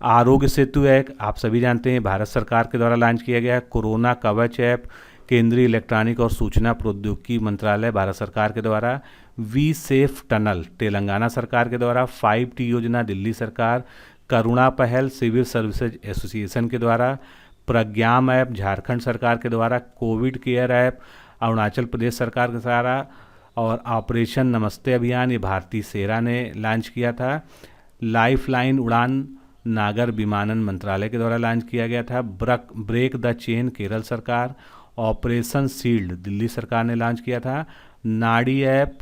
आरोग्य सेतु ऐप आप सभी जानते हैं भारत सरकार के द्वारा लॉन्च किया गया है। कोरोना कवच ऐप केंद्रीय इलेक्ट्रॉनिक और सूचना प्रौद्योगिकी मंत्रालय भारत सरकार के द्वारा। वी सेफ टनल तेलंगाना सरकार के द्वारा, 5T योजना दिल्ली सरकार, करुणा पहल सिविल सर्विसेज एसोसिएशन के द्वारा, प्रज्ञाम ऐप झारखंड सरकार के द्वारा, Covid care app Arunachal Pradesh सरकार के द्वारा, और ऑपरेशन नमस्ते अभियान ये भारतीय सेना ने लॉन्च किया था। लाइफ लाइन उड़ान नागर विमानन मंत्रालय के द्वारा लॉन्च किया गया था। ब्रेक द चेन केरल सरकार, ऑपरेशन सील्ड दिल्ली सरकार ने लॉन्च किया था। नाडी ऐप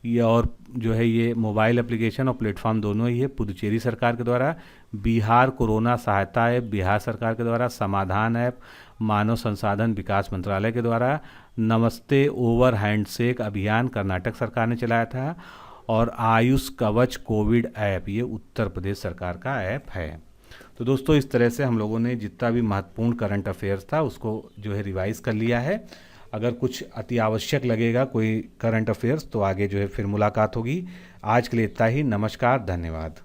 ये और जो है ये मोबाइल एप्लीकेशन और प्लेटफॉर्म दोनों ही है पुदुचेरी सरकार के द्वारा। बिहार कोरोना सहायता ऐप बिहार सरकार के द्वारा। समाधान ऐप मानव संसाधन विकास मंत्रालय के द्वारा। नमस्ते ओवर हैंडशेक अभियान कर्नाटक सरकार ने चलाया था। और आयुष कवच कोविड ऐप ये उत्तर प्रदेश सरकार का ऐप है। तो दोस्तों इस तरह से हम लोगों ने जितना भी महत्वपूर्ण करंट अफेयर्स था उसको जो है रिवाइज कर लिया है। अगर कुछ अति आवश्यक लगेगा कोई करंट अफेयर्स तो आगे जो है फिर मुलाकात होगी। आज के लिए इतना ही। नमस्कार, धन्यवाद।